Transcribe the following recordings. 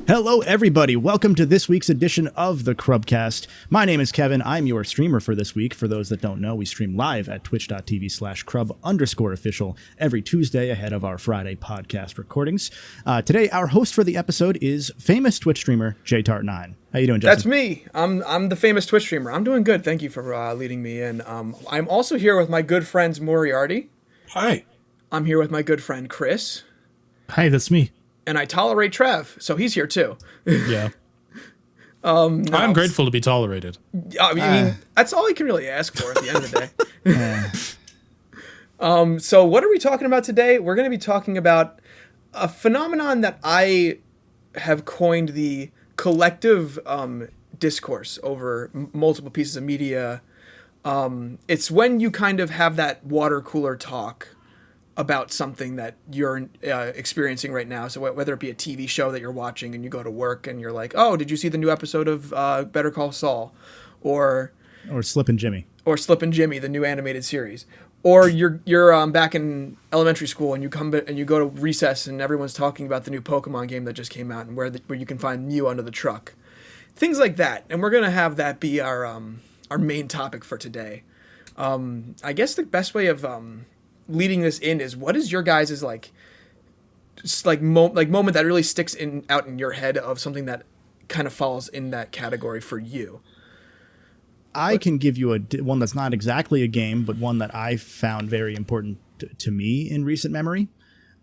Hello, everybody. Welcome to this week's edition of the Crubcast. My name is Kevin. I'm your streamer for this week. For those that don't know, we stream live at twitch.tv/crub_official every Tuesday ahead of our Friday podcast recordings. Today, our host for the episode is famous Twitch streamer JTart9. How you doing, Justin? That's me. I'm the famous Twitch streamer. I'm doing good. Thank you for leading me in. I'm also here with my good friends Moriarty. Hi. I'm here with my good friend Chris. Hi, that's me. And I tolerate Trev, so he's here too. Yeah. I'm grateful to be tolerated. I mean, that's all you can really ask for at the end of the day. So what are we talking about today? We're going to be talking about a phenomenon that I have coined the collective discourse over multiple pieces of media. It's when you kind of have that water cooler talk about something that you're experiencing right now. So whether it be a TV show that you're watching and you go to work and you're like, oh, did you see the new episode of Better Call Saul? Or Slippin' Jimmy. Or Slippin' Jimmy, the new animated series. Or you're back in elementary school and you go to recess and everyone's talking about the new Pokemon game that just came out and where you can find Mew under the truck. Things like that. And we're going to have that be our main topic for today. I guess the best way of leading this in is, what is your guys' moment that really sticks out in your head of something that kind of falls in that category for you? I can give you one that's not exactly a game, but one that I found very important to me in recent memory.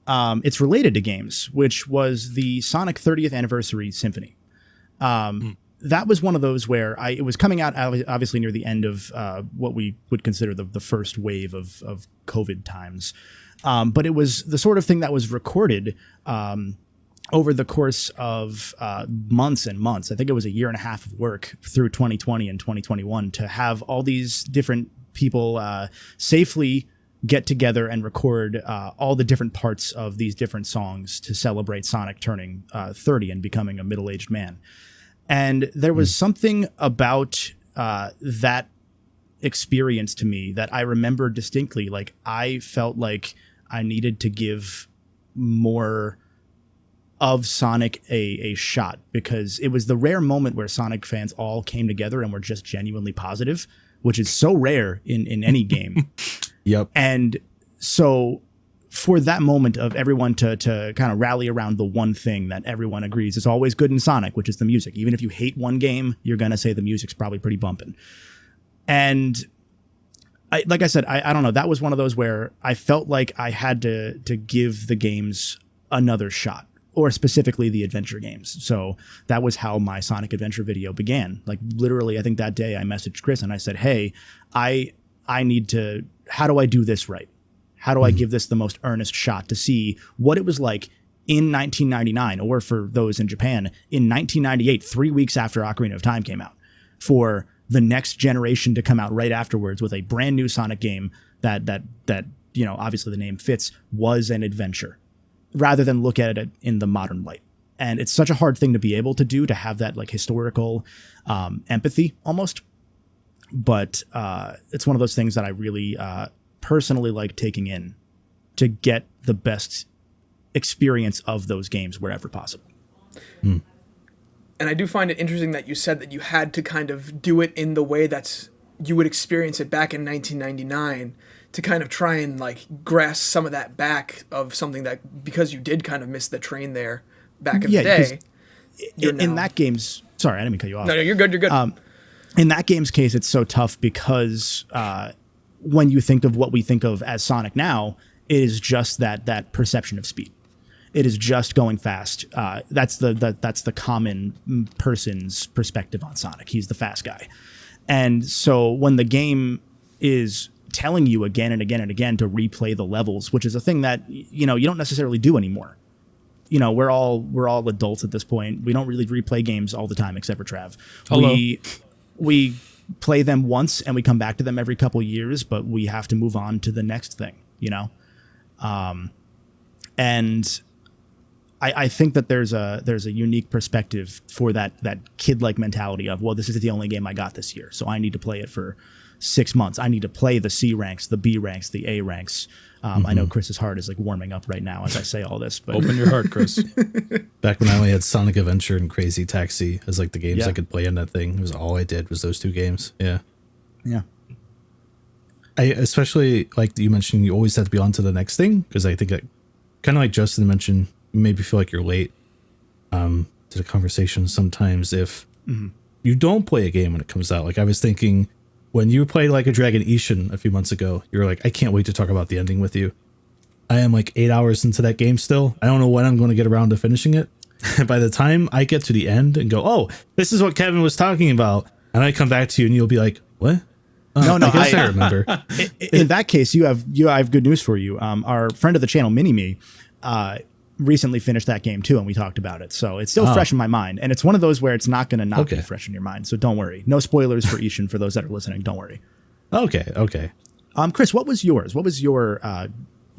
It's related to games, which was the Sonic 30th Anniversary Symphony. That was one of those where it was coming out obviously near the end of what we would consider the first wave of COVID times. But it was the sort of thing that was recorded over the course of months and months. I think it was a year and a half of work through 2020 and 2021 to have all these different people safely get together and record all the different parts of these different songs to celebrate Sonic turning 30 and becoming a middle-aged man. And there was something about that experience to me that I remember distinctly. Like, I felt like I needed to give more of Sonic a shot, because it was the rare moment where Sonic fans all came together and were just genuinely positive, which is so rare in any game. Yep. And so for that moment of everyone to kind of rally around the one thing that everyone agrees is always good in Sonic, which is the music. Even if you hate one game, you're going to say the music's probably pretty bumping. And like I said, I don't know. That was one of those where I felt like I had to give the games another shot, or specifically the adventure games. So that was how my Sonic Adventure video began. Like, literally, I think that day I messaged Chris and I said, hey, I need to, how do I do this right? How do I give this the most earnest shot to see what it was like in 1999, or for those in Japan, in 1998, 3 weeks after Ocarina of Time came out, for the next generation to come out right afterwards with a brand new Sonic game that obviously the name fits, was an adventure, rather than look at it in the modern light. And it's such a hard thing to be able to do, to have that like historical empathy almost. But it's one of those things that I really personally like taking in to get the best experience of those games wherever possible. And I do find it interesting that you said that you had to kind of do it in the way that's you would experience it back in 1999, to kind of try and like grasp some of that back of something that, because you did kind of miss the train there back in the day. In that game's, sorry, I didn't mean to cut you off. No, you're good. You're good. In that game's case, it's so tough because when you think of what we think of as Sonic now, it is just that perception of speed. It is just going fast. That's the common person's perspective on Sonic. He's the fast guy. And so when the game is telling you again and again and again to replay the levels, which is a thing that, you don't necessarily do anymore. We're all adults at this point. We don't really replay games all the time, except for Trav. Hello. We play them once and we come back to them every couple years, but we have to move on to the next thing, and I think that there's a unique perspective for that kid-like mentality of, well, this is the only game I got this year, so I need to play it for 6 months. I need to play the C ranks, the B ranks, the A ranks. I know Chris's heart is like warming up right now as I say all this. But open your heart, Chris. Back when I only had Sonic Adventure and Crazy Taxi as like the games I could play in that thing, it was all I did was those 2 games. Yeah. Yeah. I especially like you mentioned, you always have to be on to the next thing, because I think that kind of like Justin mentioned, you maybe feel like you're late to the conversation sometimes if you don't play a game when it comes out. Like I was thinking when you played Like a Dragon Ishin a few months ago, you're like, I can't wait to talk about the ending with you. I am like 8 hours into that game still. I don't know when I'm going to get around to finishing it. By the time I get to the end and go, oh, this is what Kevin was talking about, and I come back to you and you'll be like, what? No, I guess I remember. In that case, I have good news for you. Our friend of the channel, Mini-Me, recently finished that game too, and we talked about it. So it's still fresh in my mind, and it's one of those where it's not going to not be fresh in your mind. So don't worry. No spoilers for Ishin for those that are listening. Don't worry. Okay. Chris, what was yours? What was your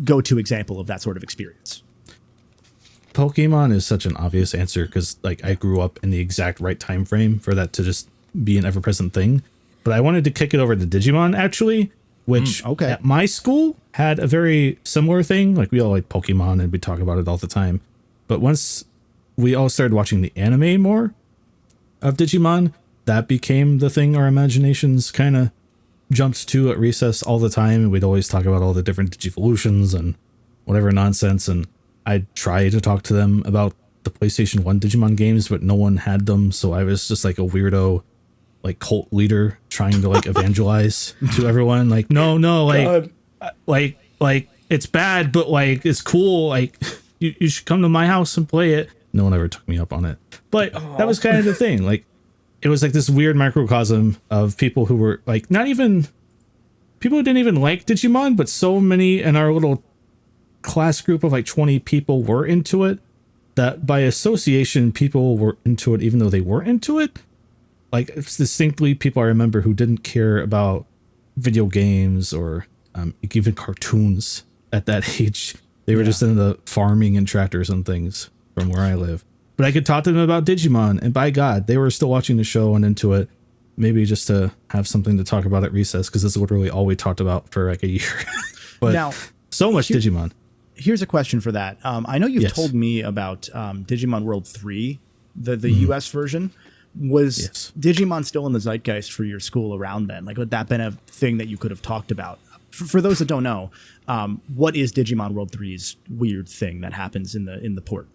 go-to example of that sort of experience? Pokemon is such an obvious answer because like I grew up in the exact right time frame for that to just be an ever-present thing. But I wanted to kick it over to Digimon actually, which at my school had a very similar thing. Like we all like Pokemon and we talk about it all the time. But once we all started watching the anime more of Digimon, that became the thing our imaginations kind of jumped to at recess all the time. And we'd always talk about all the different Digivolutions and whatever nonsense. And I'd try to talk to them about the PlayStation 1 Digimon games, but no one had them. So I was just like a weirdo, like cult leader trying to like evangelize to everyone. Like, no, like it's bad, but like, it's cool. Like you should come to my house and play it. No one ever took me up on it, but that was kind of the thing. Like it was like this weird microcosm of people who were like, people who didn't even like Digimon, but so many in our little class group of like 20 people were into it that by association, people were into it, even though they weren't into it. Like it's distinctly people I remember who didn't care about video games or even cartoons at that age. They were just into farming and tractors and things from where I live. But I could talk to them about Digimon, and by God, they were still watching the show and into it. Maybe just to have something to talk about at recess, because this is literally all we talked about for like a year. But now, so much Digimon. Here's a question for that. I know you've told me about Digimon World 3, the US version. Was Digimon still in the zeitgeist for your school around then? Like, would that been a thing that you could have talked about? For those that don't know, what is Digimon World 3's weird thing that happens in the port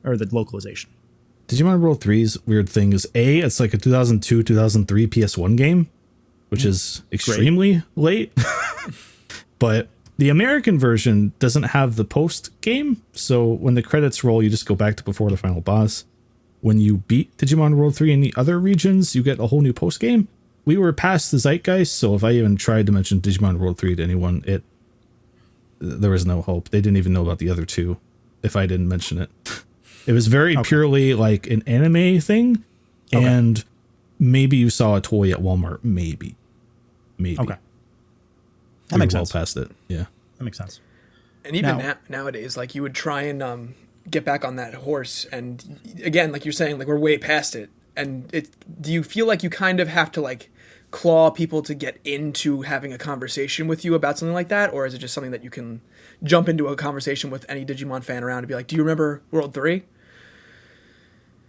or the localization? Digimon World 3's weird thing is it's like a 2002, 2003 PS1 game, which is extremely late. But the American version doesn't have the post game. So when the credits roll, you just go back to before the final boss. When you beat Digimon World 3 in the other regions, you get a whole new post game. We were past the zeitgeist, so if I even tried to mention Digimon World 3 to anyone, there was no hope. They didn't even know about the other two if I didn't mention it. It was very purely like an anime thing, and maybe you saw a toy at Walmart. Maybe. Okay. That makes sense. Past it. Yeah. That makes sense. And even nowadays, like you would try and get back on that horse, and again, like you're saying, like we're way past it. And do you feel like you kind of have to like claw people to get into having a conversation with you about something like that, or is it just something that you can jump into a conversation with any Digimon fan around and be like, do you remember World 3?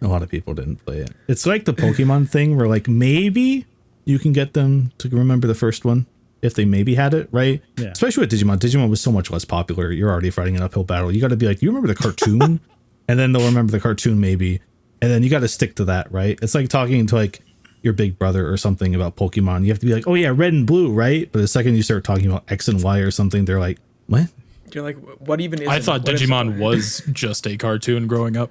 A lot of people didn't play it. It's like the Pokemon thing where like maybe you can get them to remember the first one if they maybe had it, right? Yeah. Especially with Digimon. Digimon was so much less popular. You're already fighting an uphill battle. You got to be like, do you remember the cartoon? And then they'll remember the cartoon maybe. And then you got to stick to that, right? It's like talking to like your big brother or something about Pokemon. You have to be like, oh yeah, red and blue, right? But the second you start talking about X and Y or something, they're like, what? You're like, what even is I thought Digimon was just a cartoon growing up.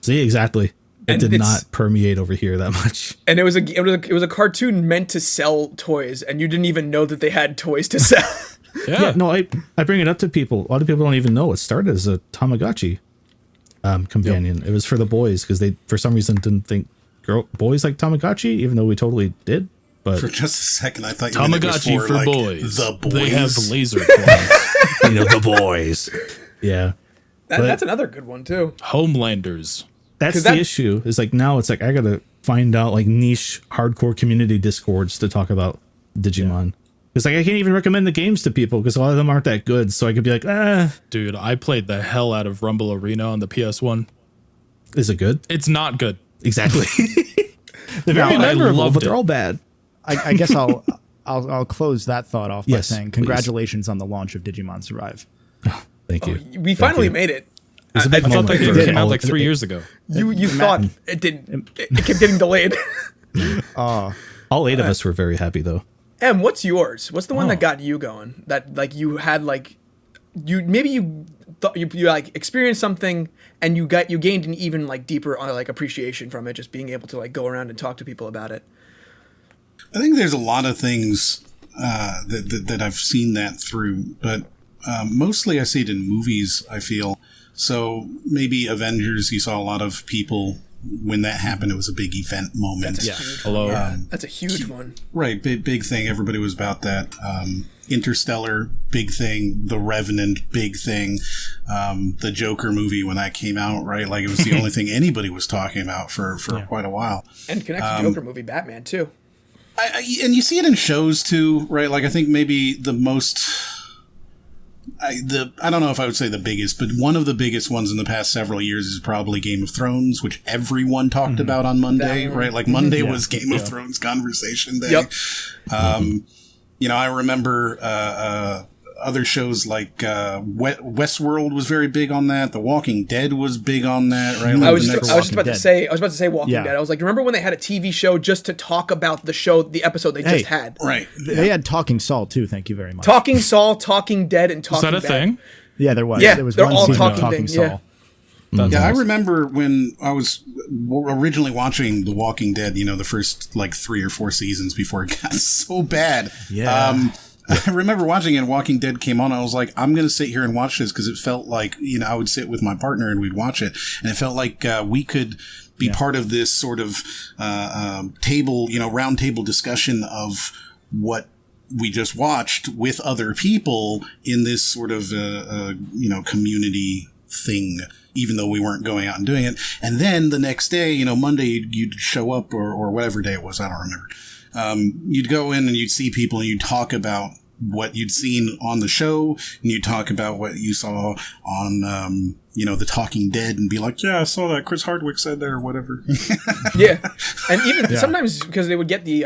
See, exactly. It did not permeate over here that much. And it was a cartoon meant to sell toys, and you didn't even know that they had toys to sell. Yeah, no, I bring it up to people. A lot of people don't even know it started as a Tamagotchi companion. It was for the boys because they, for some reason, didn't think boys like Tamagotchi, even though we totally did. But for just a second, I thought Tamagotchi for like, boys. The boys. They have laser claws. The boys. Yeah. That's another good one too. Homelanders. That's the issue. Is like now it's like I gotta find out like niche hardcore community discords to talk about Digimon. Because like I can't even recommend the games to people because a lot of them aren't that good. So I could be like, Dude, I played the hell out of Rumble Arena on the PS1. is it good? It's not good. Exactly. They're very I memorable, loved but they're it. all bad. I guess I'll close that thought off by Yes, saying please. congratulations on the launch of Digimon Survive. Thank you. We finally made it. It's a I big thought moment that game for came out all- like 3 years ago. You thought it didn't. It kept getting delayed. All 8 of us were very happy though. Em, what's yours? What's the one that got you going? That like you had like you thought you like experienced something and you gained an even like deeper like appreciation from it, just being able to like go around and talk to people about it. I think there's a lot of things that I've seen that through, but mostly I see it in movies, I feel. So maybe Avengers, you saw a lot of people, when that happened, it was a big event moment. That's a huge Hello. one. Yeah, that's a huge one. Right, big thing. Everybody was about that. Interstellar, big thing. The Revenant, big thing. The Joker movie, when that came out, right? Like it was the only thing anybody was talking about for quite a while. And connected Joker movie, Batman too. And you see it in shows too, right? Like I think maybe the most, I don't know if I would say the biggest, but one of the biggest ones in the past several years is probably Game of Thrones, which everyone talked about on Monday, right? Like Monday was Game of Thrones conversation day. Yep. You know, I remember other shows like Westworld was very big on that. The Walking Dead was big on that, right? Like I was the next- just about to say Walking Yeah. Dead. I was like, remember when they had a TV show just to talk about the episode they just had? right. They had Talking Saul too. Thank you very much. Talking Saul, Talking Dead, and Is Talking that a Bad. thing? Yeah, there was. Yeah, there was they're one all season of talking Talking things, yeah. Saul. That's Yeah, I awesome. remember when I was originally watching The Walking Dead, you know, the first like 3 or 4 seasons before it got so bad. Yeah. I remember watching it and Walking Dead came on. I was like, I'm going to sit here and watch this because it felt like, you know, I would sit with my partner and we'd watch it. And it felt like we could be part of this sort of table, you know, round table discussion of what we just watched with other people in this sort of, you know, community thing, even though we weren't going out and doing it. And then the next day, you know, Monday, you'd show up or whatever day it was. I don't remember. You'd go in and you'd see people and you'd talk about what you'd seen on the show and you'd talk about what you saw on, you know, The Talking Dead and be like, yeah, I saw that Chris Hardwick said that or whatever. Yeah, and even sometimes because they would get the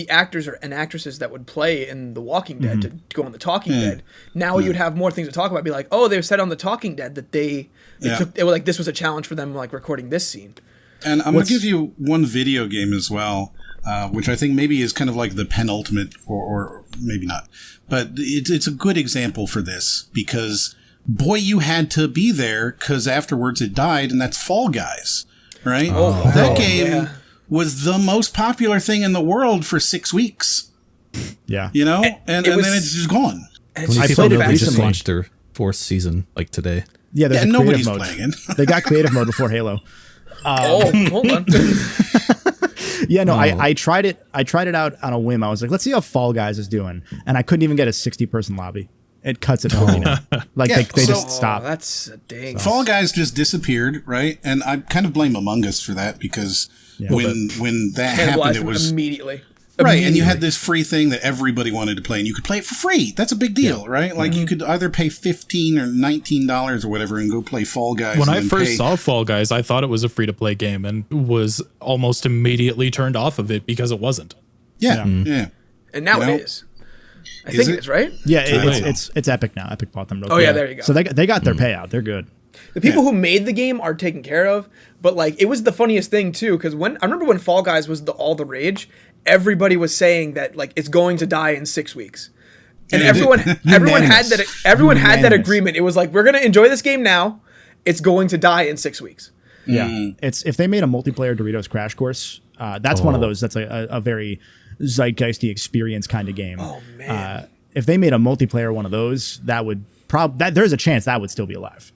actors and actresses that would play in The Walking Dead to go on The Talking Dead. Now you'd have more things to talk about. Be like, oh, they said on The Talking Dead that they were like this was a challenge for them, like recording this scene. And I'm going to give you one video game as well, which I think maybe is kind of like the penultimate, or maybe not. But it's a good example for this, because, boy, you had to be there, because afterwards it died, and that's Fall Guys, right? Oh, wow. That game Yeah. was the most popular thing in the world for 6 weeks, Yeah. you know? And was- then it's just gone. And it's I just played so it They fast. just recently. launched their 4th season like today. Yeah, there's Yeah, a nobody's creative mode. playing it. They got creative mode before Halo. Oh, hold on. Yeah, no, I tried it. I tried it out on a whim. I was like, let's see how Fall Guys is doing, and I couldn't even get a 60-person lobby. It cuts it for me now. Like Yeah, they so- just stop. Oh, that's a dang. Fall Guys just disappeared, right? And I kind of blame Among Us for that, because when that happened, it was immediately. right, and you had this free thing that everybody wanted to play, and you could play it for free. That's a big deal, right? Like you could either pay $15 or $19 or whatever and go play Fall Guys. When and I then first pay- saw Fall Guys, I thought it was a free-to-play game and was almost immediately turned off of it because it wasn't. yeah, yeah. And now You know? it is. I think it? it is, right? Yeah, Right. it's Epic now. Epic bought them. Real Oh, quick. yeah, there you go. So they got their payout. They're good. The people who made the game are taken care of, but like it was the funniest thing too, because I remember when Fall Guys was all the rage, everybody was saying that like it's going to die in 6 weeks, and Yeah, everyone had that Unanimous. agreement. It was like, we're gonna enjoy this game now. It's going to die in 6 weeks. Yeah, it's if they made a multiplayer Doritos Crash Course, that's one of those. That's a very zeitgeisty experience kind of game. Oh, man. If they made a multiplayer one of those, that would there's a chance that would still be alive.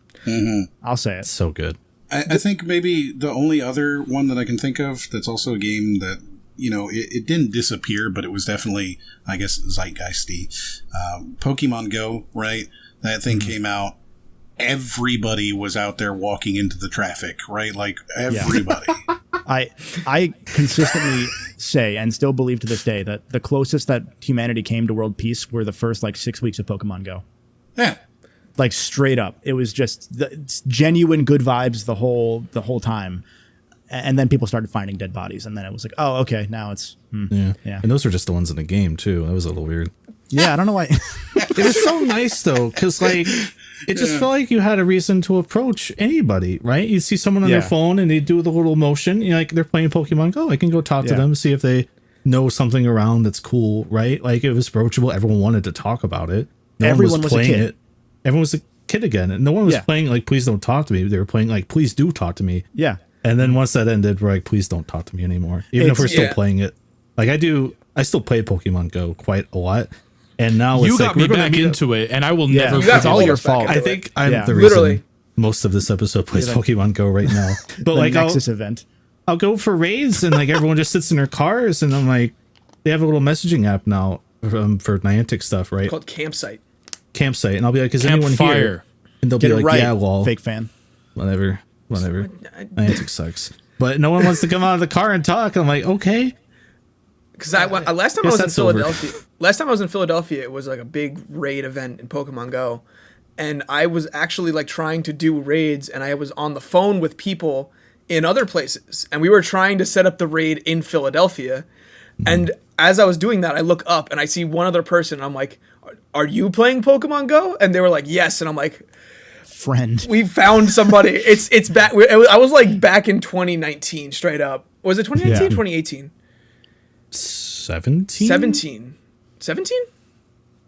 I'll say it. So good. I think maybe the only other one that I can think of that's also a game that, you know, it didn't disappear, but it was definitely, I guess, zeitgeisty. Pokemon Go, right? That thing came out. Everybody was out there walking into the traffic, right? Like everybody. I consistently say and still believe to this day that the closest that humanity came to world peace were the first like 6 weeks of Pokemon Go. Yeah. Like straight up, it was just genuine good vibes the whole time, and then people started finding dead bodies, and then it was like, oh, okay, now it's Yeah. And those were just the ones in the game too. That was a little weird. Yeah, I don't know why. It was so nice though, because like it just felt like you had a reason to approach anybody, right? You see someone on their phone and they do the little motion, you know, like they're playing Pokemon Go. I can go talk to them, see if they know something around that's cool, right? Like it was approachable. Everyone wanted to talk about it. Everyone was playing a kid. it. Everyone was a kid again, and no one was Yeah. playing like "Please don't talk to me." They were playing like "Please do talk to me." Yeah. And then once that ended, we're like, "Please don't talk to me anymore." Even if we're still playing it, like I still play Pokemon Go quite a lot. And now You it's got like me we're gonna back meet up- into it, and I will Yeah. never. You got It's all me your back into fault. I it. think I'm Yeah. the Literally. reason most of this episode plays Pokemon Go right now. But The like Nexus event. I'll go for raids and like everyone just sits in their cars and I'm like, they have a little messaging app now for Niantic stuff, right? Called Campsite. Campsite, and I'll be like, is anyone Campfire. here? And they'll Get be it like, right, yeah, lol, fake fan. whatever. Niantic sucks. But no one wants to come out of the car and talk. I'm like, okay. Because last time I Guess was in that's over. Philadelphia, it was like a big raid event in Pokemon Go, and I was actually like trying to do raids, and I was on the phone with people in other places, and we were trying to set up the raid in Philadelphia, and as I was doing that, I look up and I see one other person, and I'm like, "Are you playing Pokemon Go?" And they were like, "Yes," and I'm like, Friend. "We found somebody." It's back. I was like back in 2019, straight up. Was it 2019? Yeah. 2018? 17? 17. 17?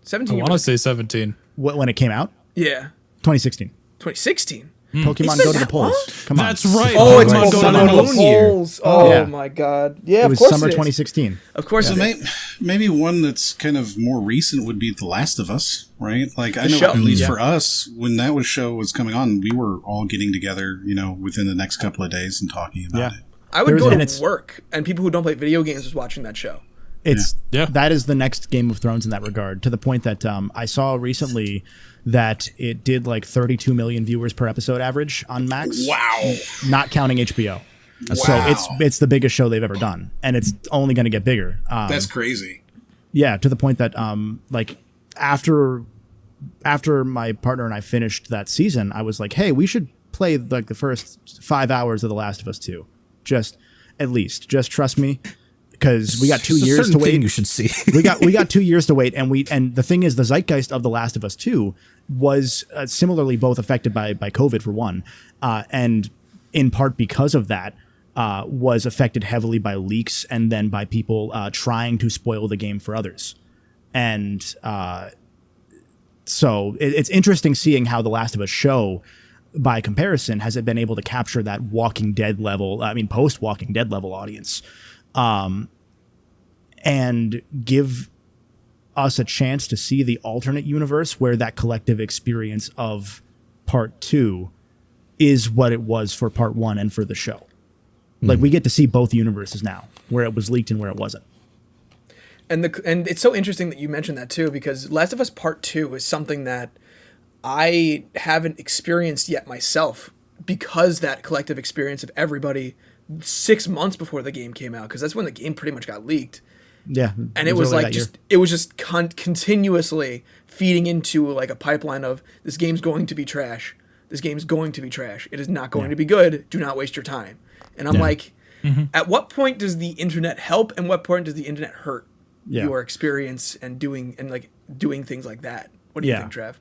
17. I want to say 17. When it came out? Yeah. 2016. 2016. Pokemon been Go to the that polls. long? Come on. That's right. Oh, it's Pokemon Go to Pokemon the Go to polls. the polls. Oh Yeah. my god. Yeah, It of was course summer it is. 2016. Of course So it is. maybe one that's kind of more recent would be The Last of Us, right? Like I know show. at least Yeah. for us, when that show was coming on, we were all getting together, you know, within the next couple of days and talking about Yeah. it. I would There's- go and to it's- work, and people who don't play video games was watching that show. It's Yeah. that is the next Game of Thrones in that regard, to the point that I saw recently that it did like 32 million viewers per episode average on Max. Wow. Not counting HBO. So it's the biggest show they've ever done, and it's only going to get bigger. That's crazy. Yeah, to the point that like after my partner and I finished that season, I was like, hey, we should play like the first 5 hours of The Last of Us 2. Just trust me, because we got 2 It's a years certain to wait. thing you should see. we got 2 years to wait, and the thing is, the zeitgeist of The Last of Us 2 was similarly both affected by COVID for one, and in part because of that, was affected heavily by leaks and then by people trying to spoil the game for others, and so it's interesting seeing how The Last of Us show, by comparison, has it been able to capture that Walking Dead level, post Walking Dead level audience, and give us a chance to see the alternate universe where that collective experience of part 2 is what it was for part 1 and for the show. Like, we get to see both universes now, where it was leaked and where it wasn't. And it's so interesting that you mentioned that too, because Last of Us Part 2 is something that I haven't experienced yet myself, because that collective experience of everybody 6 months before the game came out, because that's when the game pretty much got leaked. Yeah. And it was early like that year. it was just continuously feeding into like a pipeline of, this game's going to be trash. This game's going to be trash. It is not going to be good. Do not waste your time. And I'm like, at what point does the internet help, and what point does the internet hurt your experience and doing things like that? What do you think, Trev?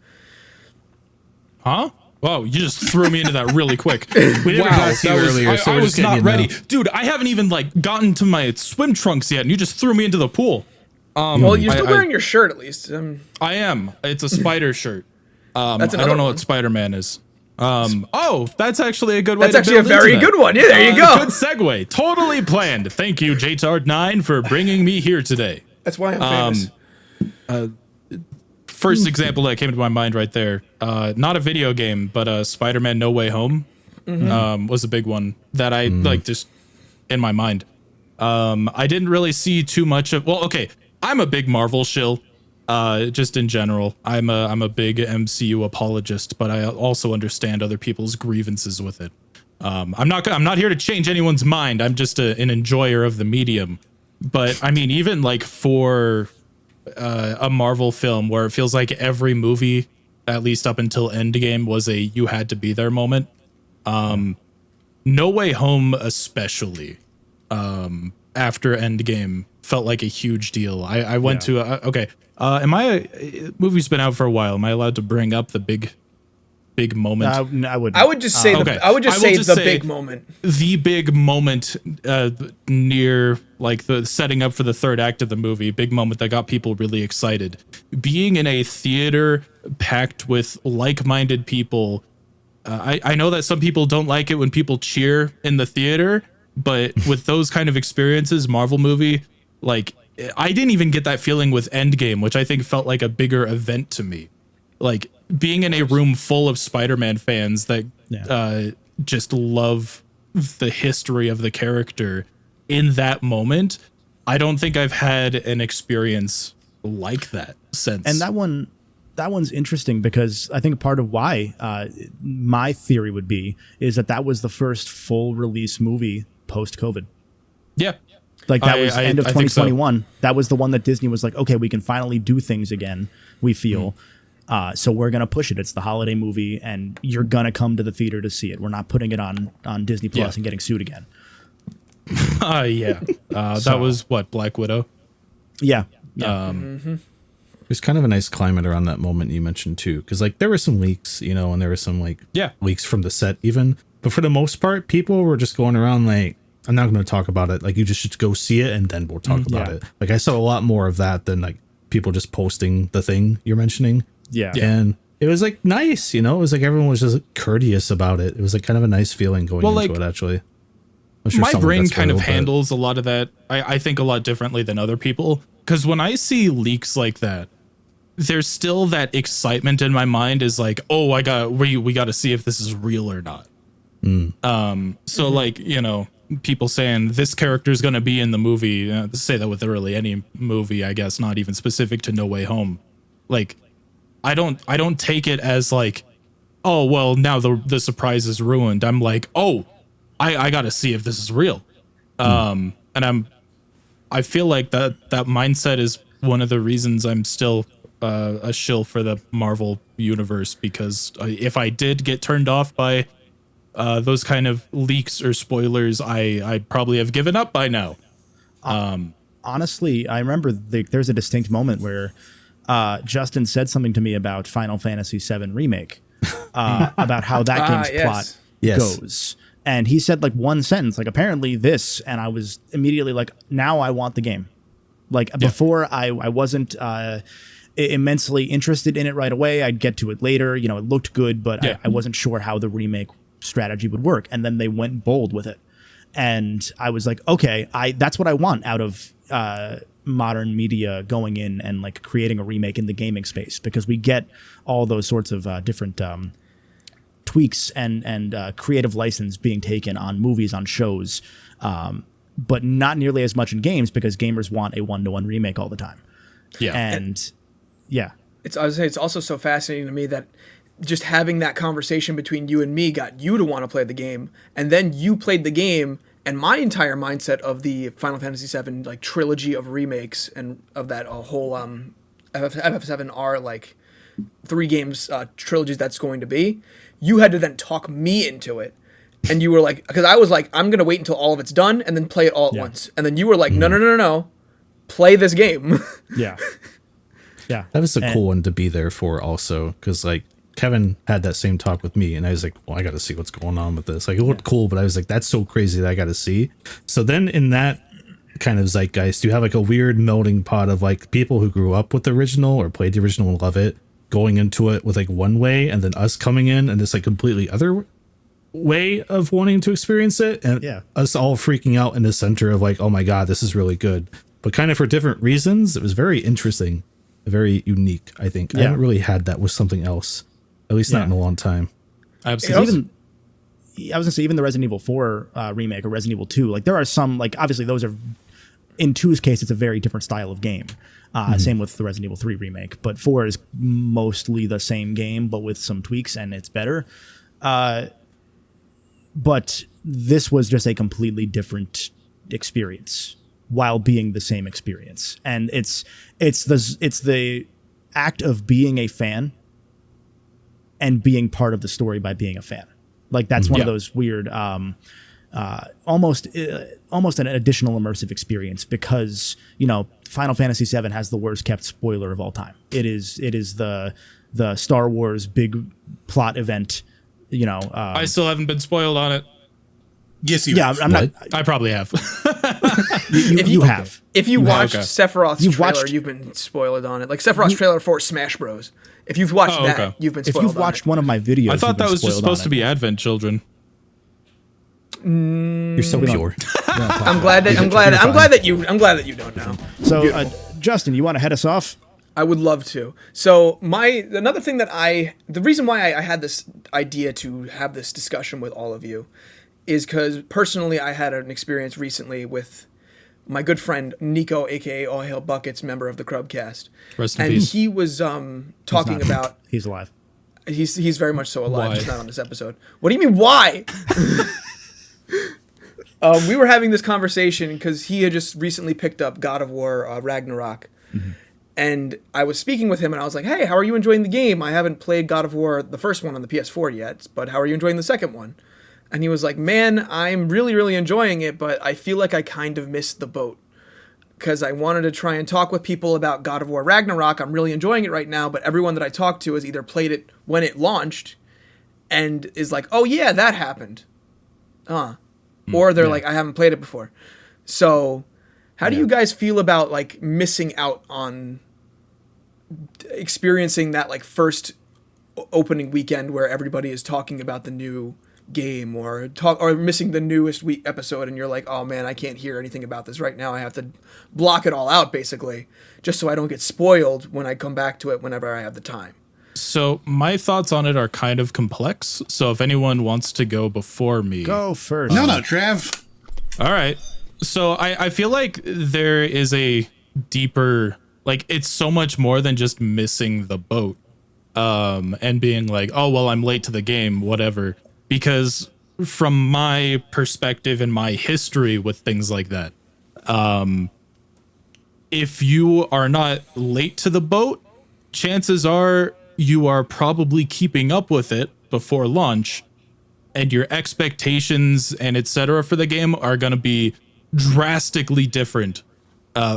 Huh? Whoa, you just threw me into that really quick. We never got to you earlier, so I we're was just getting not you ready. now. Dude, I haven't even like gotten to my swim trunks yet, and you just threw me into the pool. Well, you're still wearing your shirt at least. I am. It's a spider shirt. That's I another don't know one. what Spider-Man is. Oh, that's actually a good way. That's actually a build into very that. good one. Yeah, there you go. Good segue. Totally planned. Thank you, JTard9, for bringing me here today. That's why I'm famous. First example that came to my mind right there. Not a video game, but Spider-Man No Way Home was a big one that I like just in my mind. I didn't really see too much of. Well, okay, I'm a big Marvel shill. Just in general, I'm a big MCU apologist, but I also understand other people's grievances with it. I'm not here to change anyone's mind. I'm just an enjoyer of the medium. But I mean, even like for a Marvel film where it feels like every movie, at least up until Endgame, was a you had to be there moment. No Way Home, especially after Endgame, felt like a huge deal. I went to okay. Movie's been out for a while. Am I allowed to bring up the big moment? I would. I would just say okay. I would just I will say just the say big moment. The big moment near like the setting up for the third act of the movie, big moment that got people really excited. Being in a theater packed with like-minded people. I know that some people don't like it when people cheer in the theater, but with those kind of experiences, Marvel movie, like I didn't even get that feeling with Endgame, which I think felt like a bigger event to me. Like being in a room full of Spider-Man fans that just love the history of the character in that moment. I don't think I've had an experience like that since. And that one's interesting because I think part of why my theory would be is that was the first full release movie post-COVID. Yeah. Like that was end of 2021. So. That was the one that Disney was like, okay, we can finally do things again, we feel. So we're going to push it. It's the holiday movie and you're going to come to the theater to see it. We're not putting it on Disney Plus and getting sued again. That was what, Black Widow? Yeah. There's kind of a nice climate around that moment you mentioned too. Cause like there were some leaks, and there were some like leaks from the set even, but for the most part, people were just going around like, I'm not going to talk about it. Like you just should go see it and then we'll talk about it. Like I saw a lot more of that than like people just posting the thing you're mentioning. Yeah. And it was like nice, it was like everyone was just courteous about it. It was like kind of a nice feeling going into it actually. Sure my brain kind of handles a lot of that. I think a lot differently than other people. Because when I see leaks like that, there's still that excitement in my mind is like, oh, we got to see if this is real or not. So like, people saying this character is going to be in the movie, say that with really any movie, I guess, not even specific to No Way Home. Like, I don't take it as like, oh, well, now the surprise is ruined. I'm like, oh, I got to see if this is real. And I feel like that mindset is one of the reasons I'm still a shill for the Marvel universe, because if I did get turned off by those kind of leaks or spoilers, I'd probably have given up by now. Honestly, I remember there's a distinct moment where Justin said something to me about Final Fantasy VII Remake, about how that game's plot goes. And he said like one sentence, like apparently this, and I was immediately like, now I want the game. Like before I wasn't immensely interested in it right away. I'd get to it later. It looked good, but I wasn't sure how the remake strategy would work. And then they went bold with it. And I was like, okay, that's what I want out of modern media, going in and like creating a remake in the gaming space, because we get all those sorts of different tweaks and creative license being taken on movies, on shows, but not nearly as much in games, because gamers want a one-to-one remake all the time. I would say it's also so fascinating to me that just having that conversation between you and me got you to want to play the game, and then you played the game, and my entire mindset of the Final Fantasy VII like trilogy of remakes and of that whole FF7R like 3 games trilogies that's going to be, you had to then talk me into it. And you were like, because I was like, I'm going to wait until all of it's done and then play it all at once. And then you were like, no, play this game. Yeah. That was a cool one to be there for also, because like Kevin had that same talk with me, and I was like, well, I got to see what's going on with this. Like it looked cool, but I was like, that's so crazy that I got to see. So then in that kind of zeitgeist, you have like a weird melding pot of like people who grew up with the original or played the original and love it, going into it with like one way, and then us coming in and this like completely other way of wanting to experience it, and us all freaking out in the center of like, oh my god, this is really good, but kind of for different reasons. It was very interesting, very unique. I think I haven't really had that with something else, at least not in a long time. Absolutely. I was gonna say, even the Resident Evil 4 remake or Resident Evil 2, like there are some, like obviously those are, in 2's case, it's a very different style of game. Same with the Resident Evil 3 remake, but 4 is mostly the same game, but with some tweaks, and it's better. but this was just a completely different experience while being the same experience. And it's the act of being a fan and being part of the story by being a fan. Like that's one of those weird, almost an additional immersive experience because, you know, Final Fantasy VII has the worst kept spoiler of all time. It is the Star Wars big plot event, you know. I still haven't been spoiled on it. Yes, you have. I'm not. I probably have. You have. If you watched okay. Sephiroth's trailer, you've been spoiled on it. Like Sephiroth's trailer for Smash Bros. If you've watched that, you've been spoiled. If you've watched one of my videos, I thought that was just supposed to be Advent Children. You're so pure. I'm glad that you don't know. So, Justin, you want to head us off? I would love to. So another thing the reason why I had this idea to have this discussion with all of you is because personally I had an experience recently with my good friend Nico, aka All Hail Buckets, member of the Crubcast. Rest in and peace. he was talking about He's alive. He's very much so alive. Why? He's not on this episode. What do you mean why? We were having this conversation because he had just recently picked up God of War Ragnarok. Mm-hmm. And I was speaking with him and I was like, hey, how are you enjoying the game? I haven't played God of War, the first one on the PS4 yet, but how are you enjoying the second one? And he was like, man, I'm really, really enjoying it, but I feel like I kind of missed the boat. Because I wanted to try and talk with people about God of War Ragnarok. I'm really enjoying it right now, but everyone that I talked to has either played it when it launched and is like, oh yeah, that happened. Or they're like, I haven't played it before. So how do you guys feel about like missing out on experiencing that like first opening weekend where everybody is talking about the new game or missing the newest episode and you're like, oh man, I can't hear anything about this right now. I have to block it all out basically just so I don't get spoiled when I come back to it whenever I have the time. So my thoughts on it are kind of complex. So if anyone wants to go before me, go first. No, Trev. All right. So I feel like there is a deeper, like it's so much more than just missing the boat and being like, oh, well, I'm late to the game, whatever. Because from my perspective and my history with things like that, if you are not late to the boat, chances are you are probably keeping up with it before launch, and your expectations and etc. for the game are going to be drastically different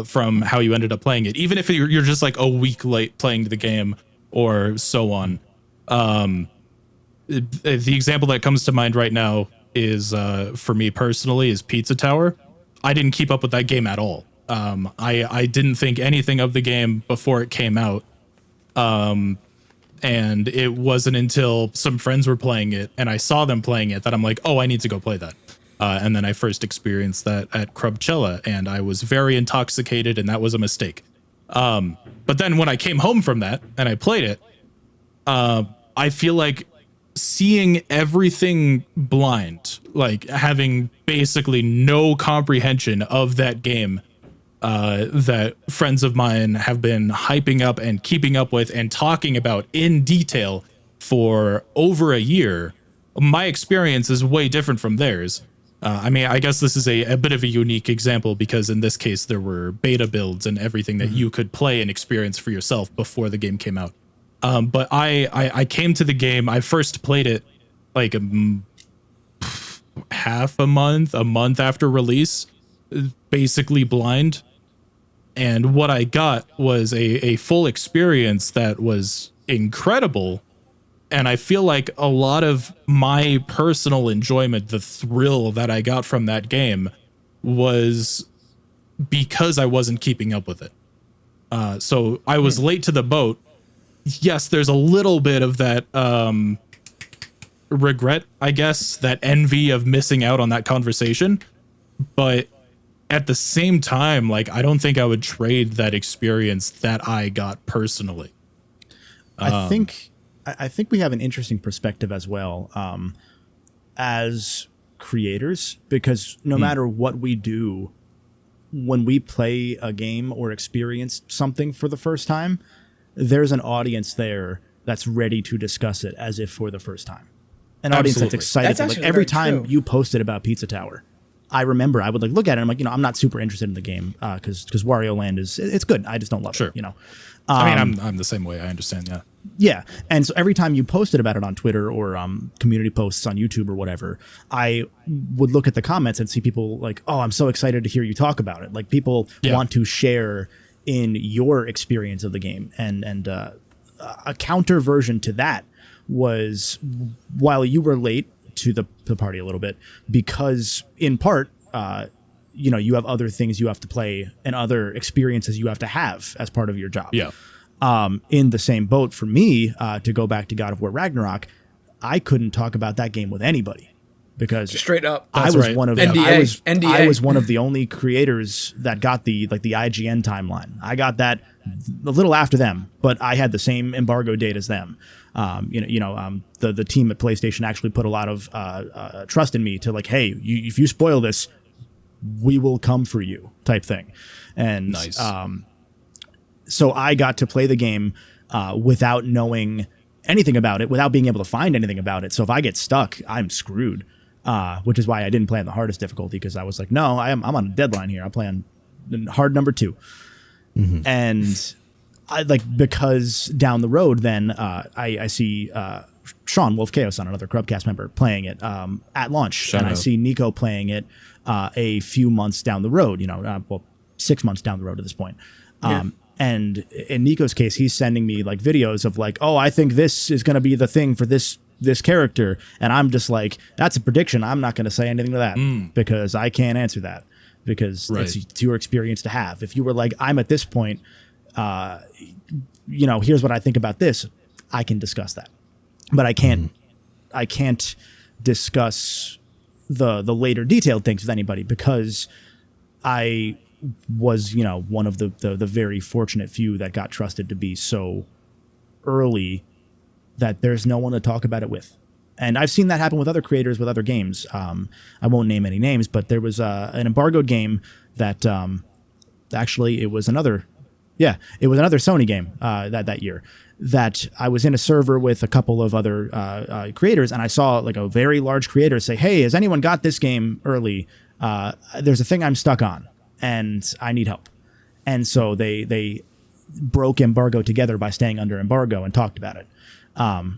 from how you ended up playing it. Even if you're just like a week late playing the game or so on. The example that comes to mind right now is, for me personally, is Pizza Tower. I didn't keep up with that game at all. I didn't think anything of the game before it came out. And it wasn't until some friends were playing it and I saw them playing it that I'm like, oh, I need to go play that. And then I first experienced that at Crubcella and I was very intoxicated and that was a mistake. But then when I came home from that and I played it, I feel like seeing everything blind, like having basically no comprehension of that game, that friends of mine have been hyping up and keeping up with and talking about in detail for over a year, my experience is way different from theirs. I mean, I guess this is a bit of a unique example because in this case, there were beta builds and everything that you could play and experience for yourself before the game came out. But I came to the game, I first played it like a month after release, basically blind. And what I got was a full experience that was incredible. And I feel like a lot of my personal enjoyment, the thrill that I got from that game was because I wasn't keeping up with it. So I was late to the boat. Yes, there's a little bit of that regret, I guess, that envy of missing out on that conversation. But at the same time, like, I don't think I would trade that experience that I got personally. I think we have an interesting perspective as well, as creators, because no matter what we do, when we play a game or experience something for the first time, there's an audience there that's ready to discuss it as if for the first time. an audience that's Absolutely. excited. That's Like actually every very time true. you posted about Pizza Tower, I remember I would like look at it. And I'm like, I'm not super interested in the game because Wario Land it's good. I just don't love Sure. it. I mean, I'm the same way. I understand. Yeah. Yeah. And so every time you posted about it on Twitter or community posts on YouTube or whatever, I would look at the comments and see people like, oh, I'm so excited to hear you talk about it. Like people want to share in your experience of the game. And a counter version to that was while you were late to the party a little bit, because in part, you have other things you have to play and other experiences you have to have as part of your job. Yeah. In the same boat for me, to go back to God of War Ragnarok, I couldn't talk about that game with anybody because Straight up. I That's was right. one of NDA. I NDA. was one of the only creators that got the IGN timeline. I got that a little after them, but I had the same embargo date as them. The team at PlayStation actually put a lot of trust in me to like, hey, if you spoil this, we will come for you type thing. And Nice. so I got to play the game without knowing anything about it, without being able to find anything about it. So if I get stuck, I'm screwed, which is why I didn't play on the hardest difficulty, because I was like, no, I'm on a deadline here. I'll play on hard number 2. Mm-hmm. And I because down the road, then I see Sean Wolf Chaos, another Crubcast member, playing it at launch. Shout and I out. see Nico playing it a few months down the road, 6 months down the road at this point. And in Nico's case, he's sending me like videos of like, oh, I think this is going to be the thing for this character. And I'm just like, that's a prediction. I'm not going to say anything to that because I can't answer that because it's your experience to have. If you were like, I'm at this point, here's what I think about this, I can discuss that. But I can't discuss the later detailed things with anybody because I was, one of the very fortunate few that got trusted to be so early that there's no one to talk about it with. And I've seen that happen with other creators with other games. I won't name any names, but there was an embargoed game that actually it was another Sony game that year that I was in a server with a couple of other creators, and I saw like a very large creator say, hey, has anyone got this game early? There's a thing I'm stuck on and I need help. And so they broke embargo together by staying under embargo and talked about it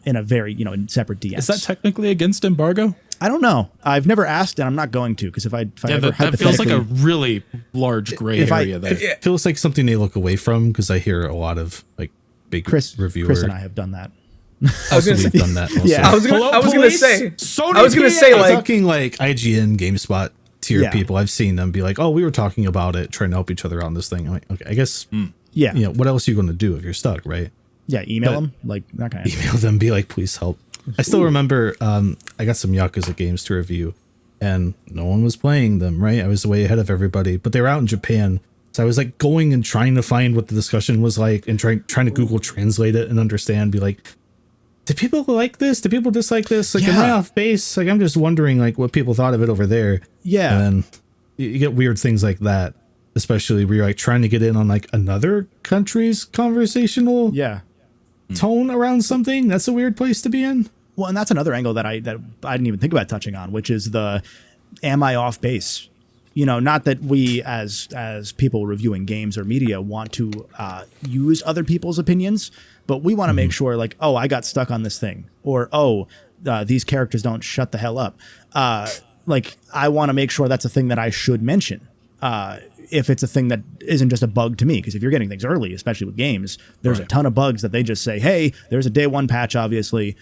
in a very, in separate DMs. Is that technically against embargo? I don't know. I've never asked, and I'm not going to, because if I ever that feels like a really large gray area there. It feels like something they look away from because I hear a lot of like big reviewers. Chris and I have done that. I was gonna We've say, done that. Also. Yeah. I was gonna say, Sony I was gonna say I'm like, talking like IGN, GameSpot tier Yeah. people. I've seen them be like, "Oh, we were talking about it, trying to help each other on this thing." I'm like, okay, I guess. Yeah. What else are you going to do if you're stuck, right? Yeah, email But- them, like that kind of Email them, be like, "Please help." I still remember I got some Yakuza games to review, and no one was playing them. Right, I was way ahead of everybody, but they were out in Japan. So I was like going and trying to find what the discussion was like and trying to Google translate it and understand, be like, do people like this? Do people dislike this? Like, am I Yeah. off base? Like, I'm just wondering like what people thought of it over there. Yeah. And then you get weird things like that, especially where you're like trying to get in on like another country's conversational Yeah. tone around something. That's a weird place to be in. Well, and that's another angle that I didn't even think about touching on, which is am I off base? Not that we as people reviewing games or media want to use other people's opinions, but we want to make sure like, oh, I got stuck on this thing, or these characters don't shut the hell up. Like I want to make sure that's a thing that I should mention. If it's a thing that isn't just a bug to me, because if you're getting things early, especially with games, there's a ton of bugs that they just say, hey, there's a day one patch, obviously.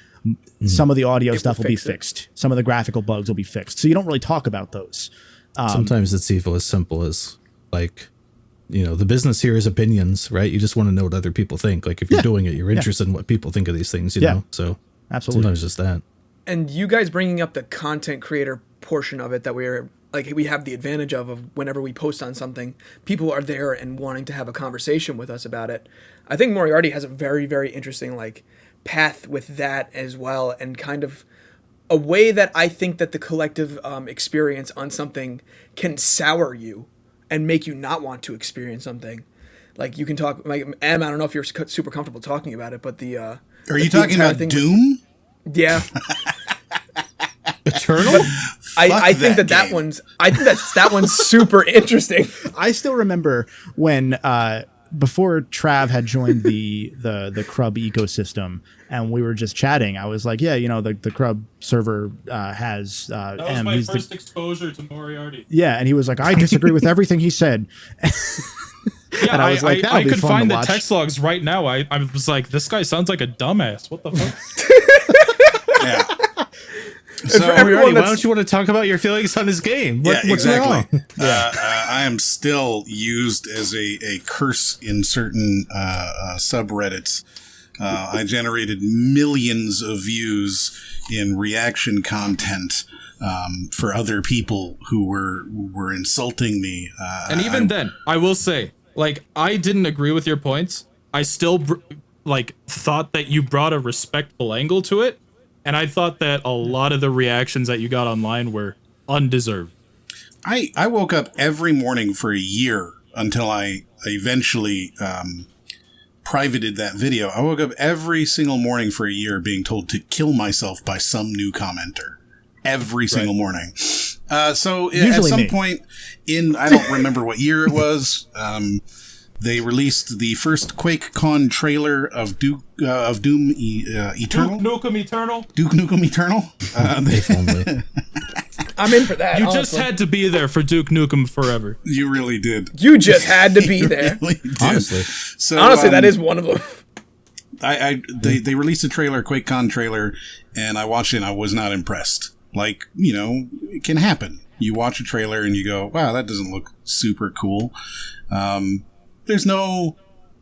Some of the audio stuff will be fixed. Some of the graphical bugs will be fixed. So you don't really talk about those. Sometimes it's even as simple as like, the business here is opinions, right? You just want to know what other people think. Like if you're doing it, you're interested in what people think of these things, you know? So Absolutely. sometimes just that. and you guys bringing up the content creator portion of it that we have the advantage of whenever we post on something, people are there and wanting to have a conversation with us about it. I think Moriarty has a very, very interesting like path with that as well, and kind of a way that I think that the collective experience on something can sour you and make you not want to experience something. Like you can talk, like I don't know if you're super comfortable talking about it, but the Are you talking about Doom? yeah. Eternal? I think that game. that one's super interesting. I still remember when before Trav had joined the Crub ecosystem and we were just chatting. I was like, yeah, the Crub server has That was my first exposure to Moriarty. Yeah, and he was like, I disagree with everything he said. Yeah, and I was like, I could find the watch. text logs right now. I was like, this guy sounds like a dumbass. What the fuck? Yeah. So Moriarty, why don't you want to talk about your feelings on this game? What's exactly. wrong? I am still used as a curse in certain subreddits. I generated millions of views in reaction content for other people who were insulting me. And even then, I will say, like, I didn't agree with your points. I still thought that you brought a respectful angle to it, and I thought that a lot of the reactions that you got online were undeserved. I woke up every morning for a year until I eventually privated that video. I woke up every single morning for a year being told to kill myself by some new commenter. Every single morning. So Usually at some me. point I don't remember what year it was, they released the first QuakeCon trailer of Doom Eternal. Duke Nukem Eternal. Duke Nukem Eternal. If only. I'm in for that. You honestly. just had to be there for Duke Nukem Forever. You really did. You just had to be there. Really did. Honestly. So, Honestly, that is one of them. They released a trailer, QuakeCon trailer, and I watched it and I was not impressed. Like, it can happen. You watch a trailer and you go, wow, that doesn't look super cool. There's no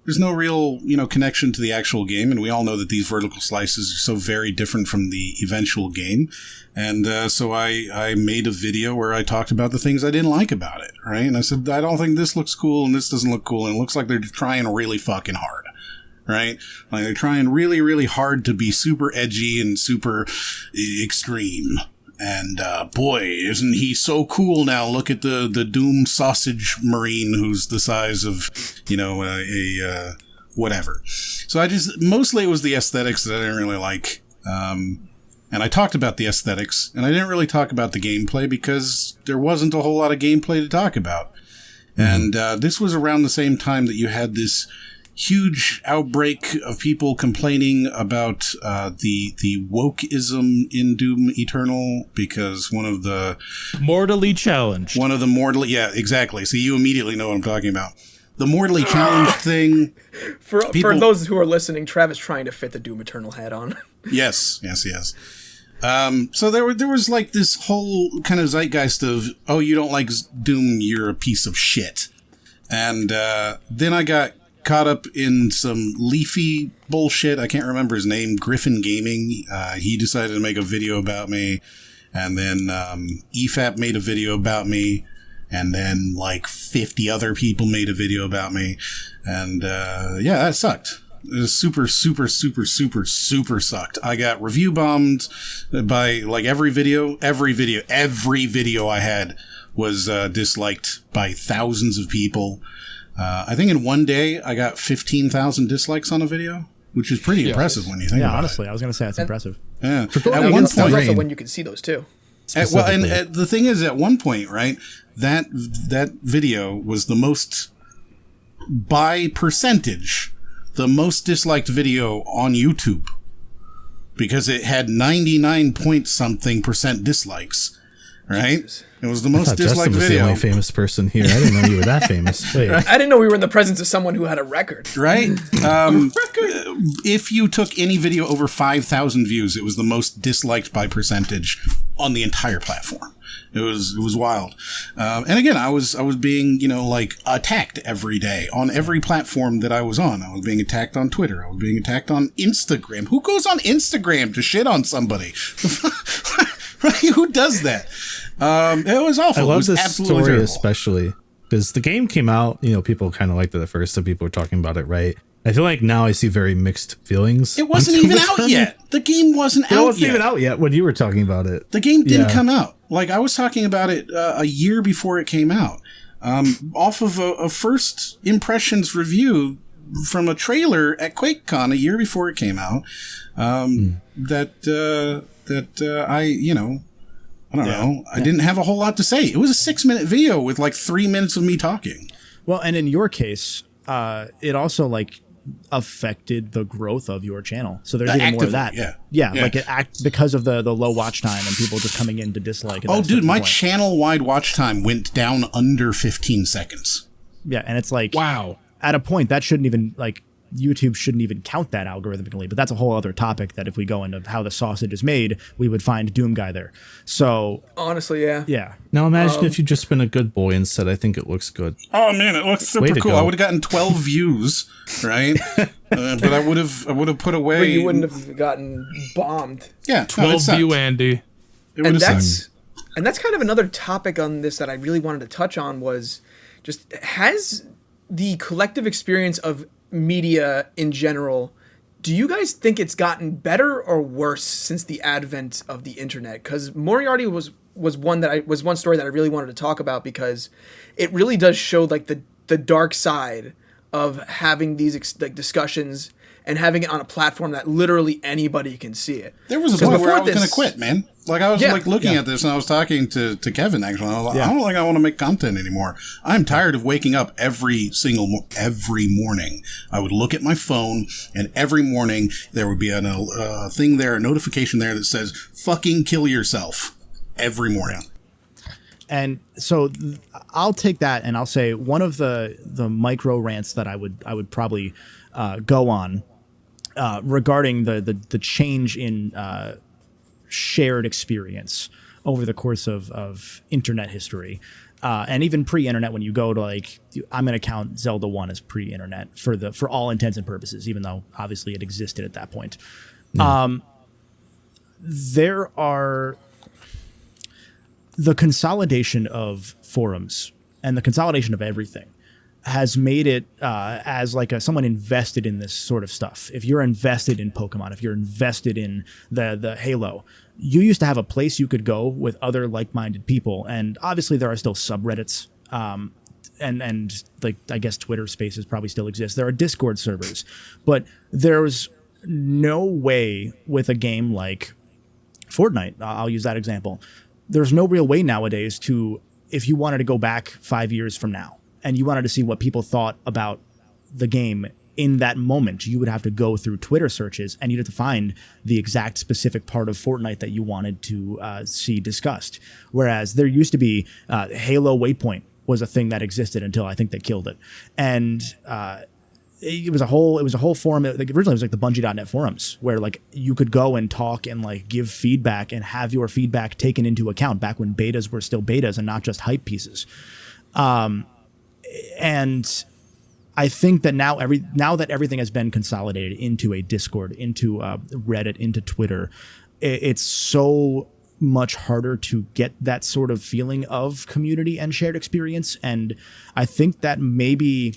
real, connection to the actual game. And we all know that these vertical slices are so very different from the eventual game. And so I made a video where I talked about the things I didn't like about it, right? And I said, I don't think this looks cool and this doesn't look cool. And it looks like they're trying really fucking hard. Right? Like they're trying really, really hard to be super edgy and super extreme. And boy, isn't he so cool now? Look at the Doom sausage marine who's the size of, whatever. So mostly it was the aesthetics that I didn't really like. And I talked about the aesthetics, and I didn't really talk about the gameplay because there wasn't a whole lot of gameplay to talk about. And this was around the same time that you had this huge outbreak of people complaining about the wokeism in Doom Eternal because one of the Mortally challenged. Yeah, exactly. So you immediately know what I'm talking about. The mortally challenged thing. For those who are listening, Travis trying to fit the Doom Eternal hat on. Yes. So there was like this whole kind of zeitgeist of, oh, you don't like Doom, you're a piece of shit. And then I got caught up in some leafy bullshit. I can't remember his name. Griffin Gaming. He decided to make a video about me. And then EFAP made a video about me. And then like 50 other people made a video about me. And that sucked. It was super, super, super, super, super sucked. I got review bombed by like every video I had was disliked by thousands of people. I think in one day I got 15,000 dislikes on a video, which is pretty impressive when you think about honestly, it. I was going to say that's impressive. Yeah. At That's one point, also when you can see those too. and the thing is, at one point, right, that video was the most, by percentage, the most disliked video on YouTube because it had 99 point something percent dislikes. Right? It was the most disliked Justin was video. the only famous person here. I didn't know you were that famous. Wait. I didn't know we were in the presence of someone who had a record. Right? If you took any video over 5,000 views, it was the most disliked by percentage on the entire platform. It was wild. And again, I was being, attacked every day on every platform that I was on. I was being attacked on Twitter. I was being attacked on Instagram. Who goes on Instagram to shit on somebody? Right? Who does that? It was awful. I love it was this absolutely story terrible. especially because the game came out, people kind of liked it at first, so people were talking about it, right? I feel like now I see very mixed feelings. It wasn't even out yet. The game wasn't It out wasn't yet. even out yet when you were talking about it. The game didn't come out. Like, I was talking about it a year before it came out. Off of a first impressions review from a trailer at QuakeCon a year before it came out. I don't know. I didn't have a whole lot to say. It was a 6-minute video with like 3 minutes of me talking. Well, and in your case, it also like affected the growth of your channel. So there's even more of that. Yeah. Like because of the low watch time and people just coming in to dislike it. Oh, dude, my channel-wide watch time went down under 15 seconds. Yeah, and it's like, wow. At a point that shouldn't even like YouTube shouldn't even count that algorithmically, but that's a whole other topic that if we go into how the sausage is made, we would find Doom Guy there. So honestly, yeah. Now imagine if you'd just been a good boy and said, I think it looks good. Oh man, it looks super cool. I would have gotten 12 views, right? But I would have put away. But you wouldn't have gotten bombed. Yeah, 12 view Andy. And that's kind of another topic on this that I really wanted to touch on was just has the collective experience of media in general, do you guys think it's gotten better or worse since the advent of the internet? Because Moriarty was one story that I really wanted to talk about because it really does show like the dark side of having these discussions and having it on a platform that literally anybody can see it. There was a point where I was going to quit, man. Like I was looking at this and I was talking to Kevin actually. I was like, I don't think I want to make content anymore. I'm tired of waking up every morning. I would look at my phone and every morning there would be a thing there, a notification there that says "fucking kill yourself" every morning. And so I'll take that and I'll say one of the micro rants that I would probably go on regarding the change in shared experience over the course of internet history, and even pre-internet. When you go to like, I'm going to count Zelda 1 as pre-internet for all intents and purposes, even though obviously it existed at that point. There are the consolidation of forums and the consolidation of everything has made it as like someone invested in this sort of stuff. If you're invested in Pokemon, if you're invested in the Halo, you used to have a place you could go with other like-minded people. And obviously there are still subreddits, and like, I guess Twitter Spaces probably still exist. There are Discord servers, but there's no way with a game like Fortnite, I'll use that example. There's no real way nowadays to, if you wanted to go back 5 years from now and you wanted to see what people thought about the game in that moment, you would have to go through Twitter searches and you'd have to find the exact specific part of Fortnite that you wanted to see discussed. Whereas there used to be Halo Waypoint was a thing that existed until I think they killed it. And it was a whole forum. Like originally it was like the Bungie.net forums where like you could go and talk and like give feedback and have your feedback taken into account back when betas were still betas and not just hype pieces. And I think that now that everything has been consolidated into a Discord, into Reddit, into Twitter, it's so much harder to get that sort of feeling of community and shared experience. And I think that maybe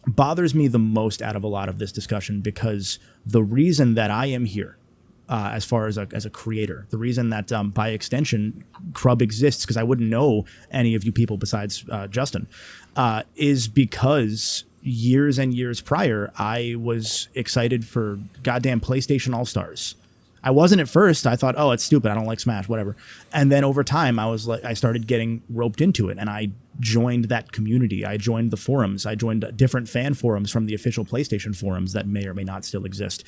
bothers me the most out of a lot of this discussion, because the reason that I am here as far as a creator, the reason that by extension Crub exists, because I wouldn't know any of you people besides Justin, is because years and years prior I was excited for goddamn PlayStation All-Stars. I wasn't at first. I thought, oh, it's stupid, I don't like Smash, whatever. And then over time I started getting roped into it, and I joined that community. I joined the forums. I joined different fan forums from the official PlayStation forums that may or may not still exist.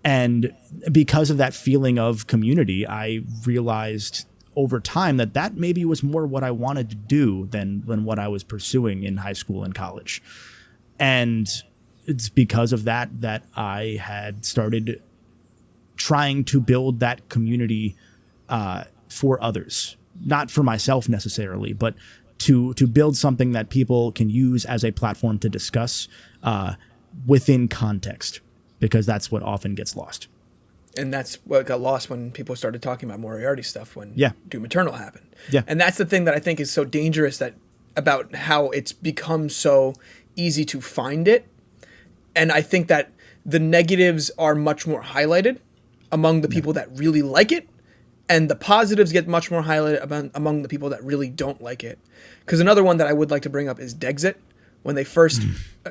And because of that feeling of community, I realized over time that maybe was more what I wanted to do than what I was pursuing in high school and college. And it's because of that I had started trying to build that community for others, not for myself necessarily, but to build something that people can use as a platform to discuss within context, because that's what often gets lost. And that's what got lost when people started talking about Moriarty stuff when Doom Eternal happened. Yeah. And that's the thing that I think is so dangerous about how it's become so easy to find it. And I think that the negatives are much more highlighted among the people that really like it, and the positives get much more highlighted among the people that really don't like it. Because another one that I would like to bring up is Dexit. When they first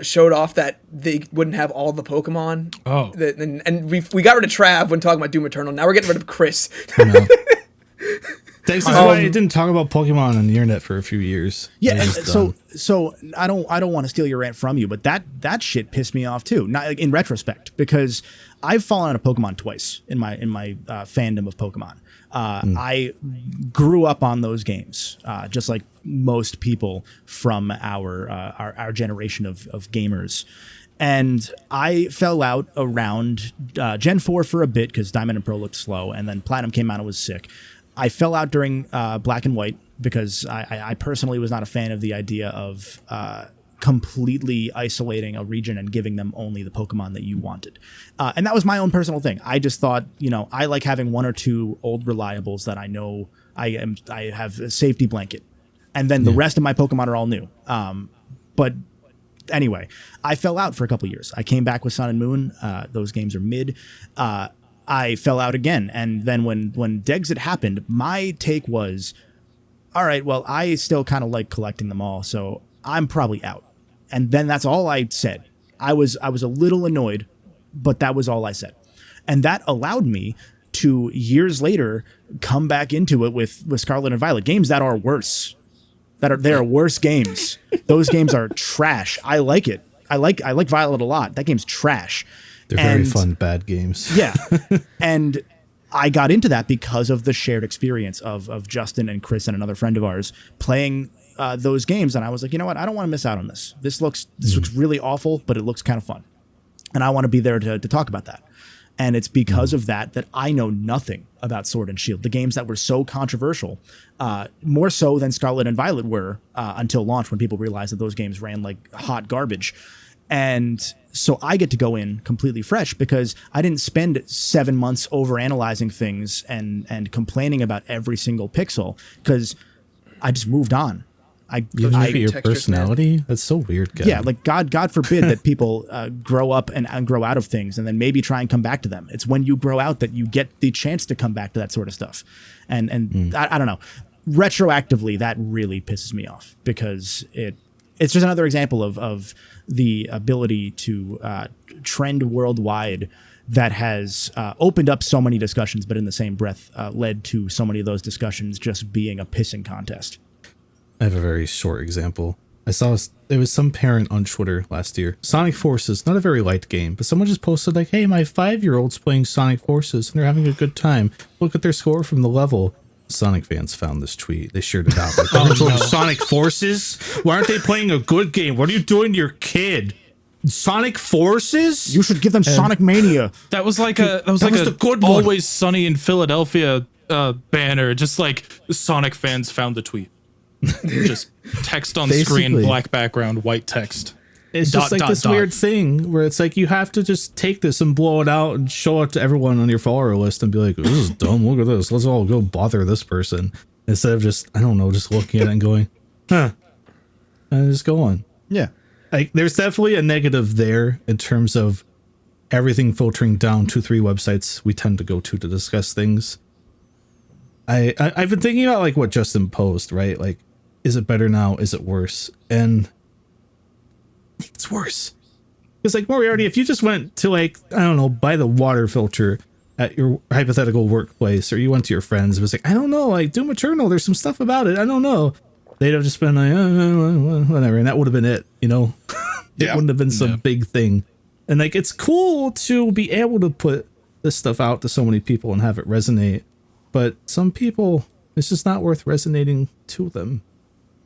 showed off that they wouldn't have all the Pokemon. Oh. And we got rid of Trav when talking about Doom Eternal. Now we're getting rid of Chris. This is why I didn't talk about Pokemon on the internet for a few years. Yeah, and so I don't want to steal your rant from you, but that shit pissed me off too. Not in retrospect, because I've fallen out of Pokemon twice in my fandom of Pokemon. I grew up on those games, just like most people from our generation of gamers. And I fell out around Gen 4 for a bit because Diamond and Pearl looked slow, and then Platinum came out and was sick. I fell out during Black and White because I personally was not a fan of the idea of completely isolating a region and giving them only the Pokemon that you wanted. And that was my own personal thing. I just thought, I like having one or two old reliables that I know I have a safety blanket. And then the rest of my Pokemon are all new. But anyway, I fell out for a couple years. I came back with Sun and Moon. Those games are mid. I fell out again. And then when Dexit happened, my take was, all right, well, I still kind of like collecting them all, so I'm probably out. And then that's all I said. I was a little annoyed, but that was all I said. And that allowed me to, years later, come back into it with Scarlet and Violet, games that are worse. They are worse games. Those games are trash. I like it. I like Violet a lot. That game's trash. They're very fun, bad games. Yeah. And I got into that because of the shared experience of Justin and Chris and another friend of ours playing those games. And I was like, you know what? I don't want to miss out on this. This looks really awful, but it looks kind of fun. And I want to be there to talk about that. And it's because of that I know nothing about Sword and Shield, the games that were so controversial, more so than Scarlet and Violet were until launch, when people realized that those games ran like hot garbage. And so I get to go in completely fresh because I didn't spend 7 months over analyzing things and complaining about every single pixel, because I just moved on. You look at your personality. That's so weird, guy. Yeah, like God forbid that people grow up and grow out of things and then maybe try and come back to them. It's when you grow out that you get the chance to come back to that sort of stuff. And I don't know. Retroactively, that really pisses me off because it's just another example of the ability to trend worldwide that has opened up so many discussions, but in the same breath led to so many of those discussions just being a pissing contest. I have a very short example. I saw there was some parent on Twitter last year. Sonic Forces, not a very light game, but someone just posted like, hey, my 5-year-old's playing Sonic Forces and they're having a good time. Look at their score from the level. Sonic fans found this tweet. They shared it out. Like, Sonic Forces? Why aren't they playing a good game? What are you doing to your kid? Sonic Forces? You should give them Sonic Mania. That was like the good Always Sunny in Philadelphia banner. Just like Sonic fans found the tweet. Just text on screen, black background, white text. It's just like this weird thing where it's like you have to just take this and blow it out and show it to everyone on your follower list and be like, this is dumb, look at this, let's all go bother this person, instead of just, I don't know, just looking at it and going, huh, and just go on. Yeah. Like there's definitely a negative there in terms of everything filtering down 2-3 websites we tend to go to discuss things. I've been thinking about like what Justin posed, right? Like, is it better now? Is it worse? And it's worse. Because like Moriarty, if you just went to like, I don't know, buy the water filter at your hypothetical workplace, or you went to your friends and was like, I don't know, like Doom Eternal, there's some stuff about it, I don't know. They'd have just been like, whatever, and that would have been it, you know? It wouldn't have been some big thing. And like, it's cool to be able to put this stuff out to so many people and have it resonate. But some people, it's just not worth resonating to them.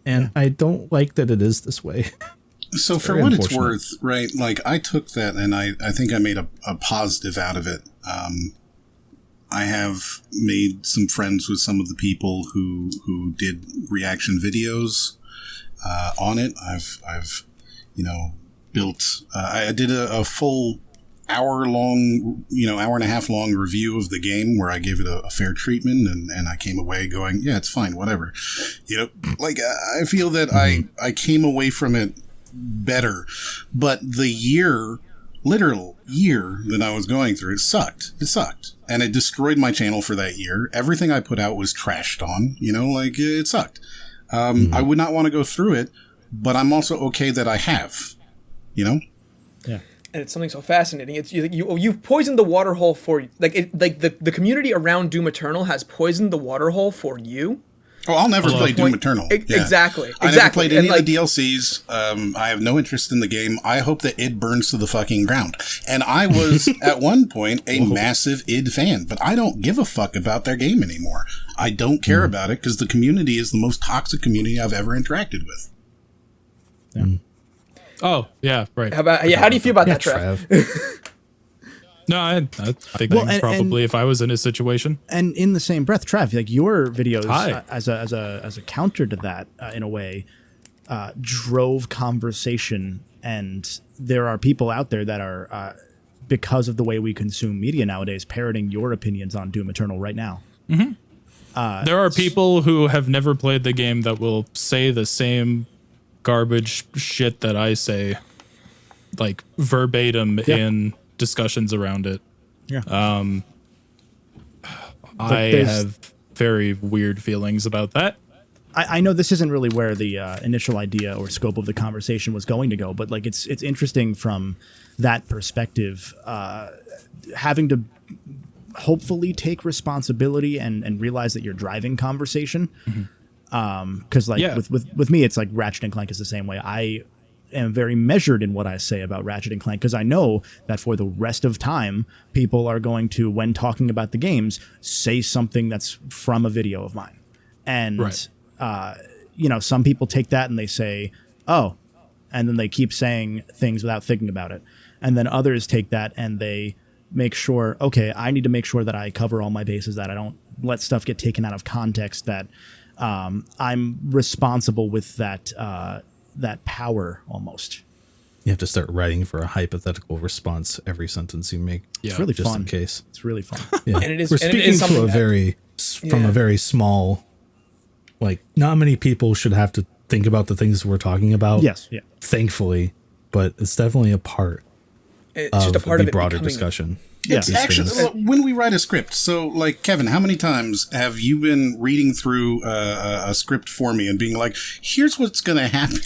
And I don't like that it is this way. So for what it's worth, right, like I took that and I think I made a positive out of it. I have made some friends with some of the people who did reaction videos on it. I've built, I did a full hour and a half long review of the game where I gave it a fair treatment, and I came away going, yeah, it's fine, whatever. Like I feel that I came away from it better, but the literal year that I was going through, it sucked, and it destroyed my channel for that year. Everything I put out was trashed on, like it sucked. I would not want to go through it, but I'm also okay that I have, Yeah. and it's something so fascinating. It's you've poisoned the water hole for the community around Doom Eternal has poisoned the water hole for you. Oh, I'll never play Doom Eternal. Exactly. I never played any of the DLCs. I have no interest in the game. I hope that id burns to the fucking ground. And I was, at one point, a massive id fan, but I don't give a fuck about their game anymore. I don't care about it because the community is the most toxic community I've ever interacted with. Yeah. Oh, yeah, right. How do you feel about that, Trev? No, I think that probably if I was in his situation. And in the same breath, Trev, like your videos as a counter to that, in a way, drove conversation. And there are people out there that are, because of the way we consume media nowadays, parroting your opinions on Doom Eternal right now. Mm-hmm. There are people who have never played the game that will say the same garbage shit that I say, like verbatim in discussions around it. Yeah. I have very weird feelings about that. I know this isn't really where the initial idea or scope of the conversation was going to go, but like it's interesting from that perspective, having to hopefully take responsibility and realize that you're driving conversation. Because with me, it's like Ratchet and Clank is the same way. I am very measured in what I say about Ratchet and Clank because I know that for the rest of time, people are going to, when talking about the games, say something that's from a video of mine. And, some people take that and they say, oh, and then they keep saying things without thinking about it. And then others take that and they make sure, okay, I need to make sure that I cover all my bases, that I don't let stuff get taken out of context, that I'm responsible with that power almost. You have to start writing for a hypothetical response every sentence you make. Yeah, it's really just fun. In case. It's really fun. Yeah. And it is. We're speaking from a very small. Like, not many people should have to think about the things we're talking about. Yes. Yeah. Thankfully, but it's definitely a part. It's just a part of the it broader discussion. It's actually when we write a script. So, like, Kevin, how many times have you been reading through a script for me and being like, "Here's what's going to happen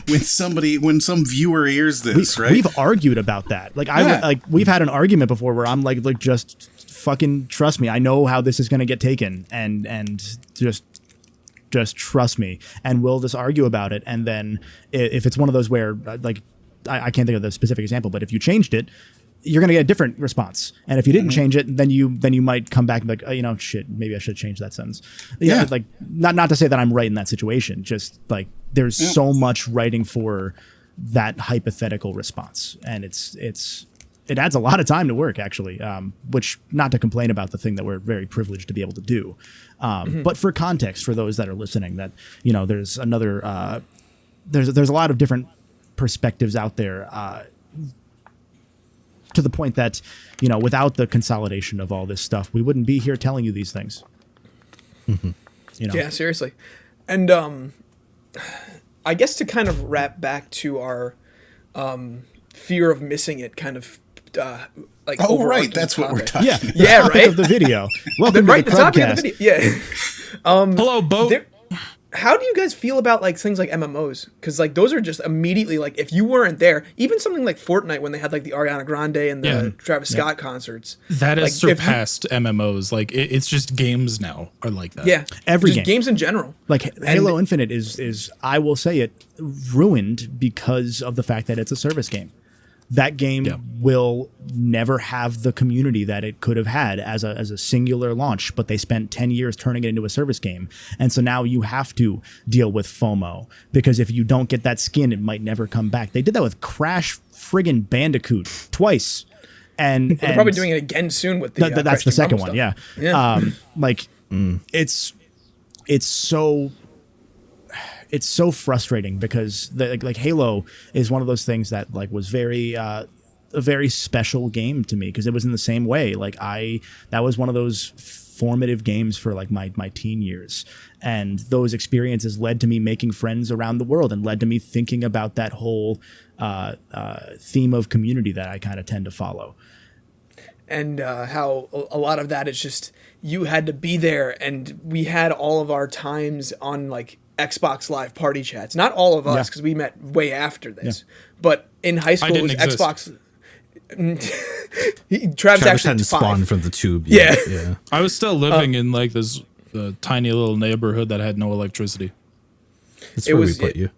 when some viewer hears this"? Right? We've argued about that. Like, we've had an argument before where I'm like, just fucking trust me. I know how this is going to get taken, and just trust me. And we'll just argue about it. And then if it's one of those where, like, I can't think of the specific example, but if you changed it, you're going to get a different response. And if you didn't change it, then you might come back and be like, oh, shit, maybe I should change that sentence. Yeah. Like, not to say that I'm right in that situation, just like there's so much writing for that hypothetical response. And it adds a lot of time to work, actually, which, not to complain about the thing that we're very privileged to be able to do. But for context, for those that are listening, that, there's another, there's a lot of different perspectives out there, to the point that, without the consolidation of all this stuff, we wouldn't be here telling you these things. Yeah, seriously. And I guess to kind of wrap back to our fear of missing it, kind of like. Oh, right, that's topic. what we're talking about. Yeah, right. Of the video. Welcome to the topic of the Crubcast. video. Yeah. Hello, boat. How do you guys feel about like things like MMOs? Because like those are just immediately like if you weren't there, even something like Fortnite when they had like the Ariana Grande and the Travis Scott concerts. That has like, surpassed MMOs. Like it's just games now are like that. Yeah, every just game. Games in general. Like Halo Infinite is I will say it, ruined because of the fact that it's a service game. That game will never have the community that it could have had as a singular launch, but they spent 10 years turning it into a service game. And so now you have to deal with FOMO, because if you don't get that skin, it might never come back. They did that with Crash friggin' Bandicoot twice. And they're probably doing it again soon with the that's the second one, stuff. yeah. It's so frustrating because like Halo is one of those things that like was a very special game to me because it was in the same way. Like that was one of those formative games for like my teen years, and those experiences led to me making friends around the world and led to me thinking about that whole theme of community that I kind of tend to follow. And how a lot of that is just you had to be there, and we had all of our times on like Xbox Live party chats. Not all of us, because we met way after this. Yeah. But in high school, it was exist. Xbox. Travis actually hadn't spawned from the tube Yeah. yet. Yeah. I was still living in like this tiny little neighborhood that had no electricity. That's It where was- we put you.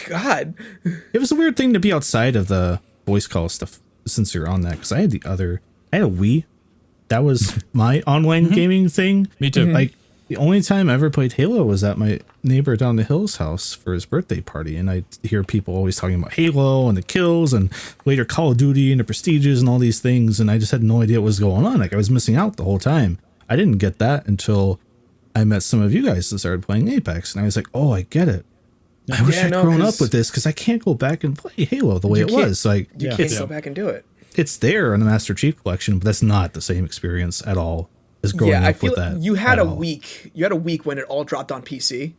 God. It was a weird thing to be outside of the voice call stuff since you're on that, because I had a Wii. That was my online gaming thing. Me too. Like, the only time I ever played Halo was at my neighbor down the hill's house for his birthday party, and I hear people always talking about Halo and the kills and later Call of Duty and the prestiges and all these things, and I just had no idea what was going on. Like, I was missing out the whole time. I didn't get that until I met some of you guys that started playing Apex, and I was like, oh, I get it. I wish I'd grown up with this, because I can't go back and play Halo the way it was. Like, You can't go back and do it. it's there in the Master Chief Collection, but that's not the same experience at all as growing Yeah, I up feel with that. you had at a all. week. You had a week when it all dropped on PC,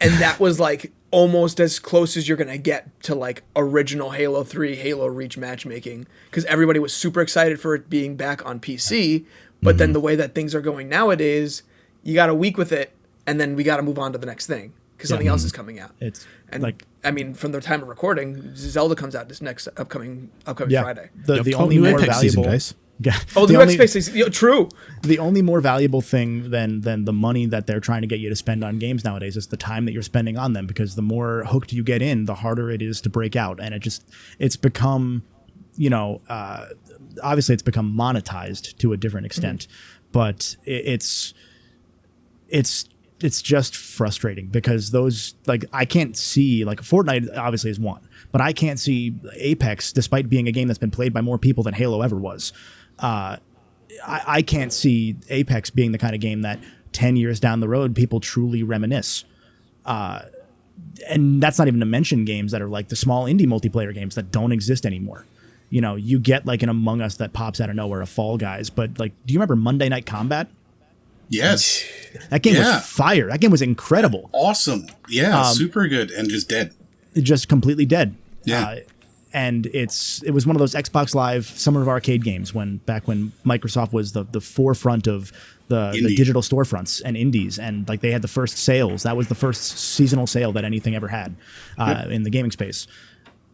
and that was like almost as close as you're gonna get to like original Halo 3, Halo Reach matchmaking, because everybody was super excited for it being back on PC. But then the way that things are going nowadays, you got a week with it, and then we got to move on to the next thing because something else is coming out. It's And like I mean, from the time of recording, Zelda comes out this next upcoming yeah, Friday. the Oh, only new more Apex season, valuable guys. Yeah, Oh, the the new only- X Space is true. the only more valuable thing than the money that they're trying to get you to spend on games nowadays is the time that you're spending on them, because the more hooked you get in, the harder it is to break out. And it's become, obviously it's become monetized to a different extent, but it's just frustrating, because those, like, I can't see, like, Fortnite obviously is one, but I can't see Apex, despite being a game that's been played by more people than Halo ever was. I can't see Apex being the kind of game that 10 years down the road people truly reminisce. And that's not even to mention games that are like the small indie multiplayer games that don't exist anymore. You get like an Among Us that pops out of nowhere, a Fall Guys, but like, do you remember Monday Night Combat? Yes. That game Yeah. was fire. That game was incredible. Awesome. Yeah, super good. And just dead. Just completely dead. Yeah. And it was one of those Xbox Live Summer of Arcade games back when Microsoft was the forefront of the Indie. digital storefronts and indies, and like they had the first sales. That was the first seasonal sale that anything ever had in the gaming space.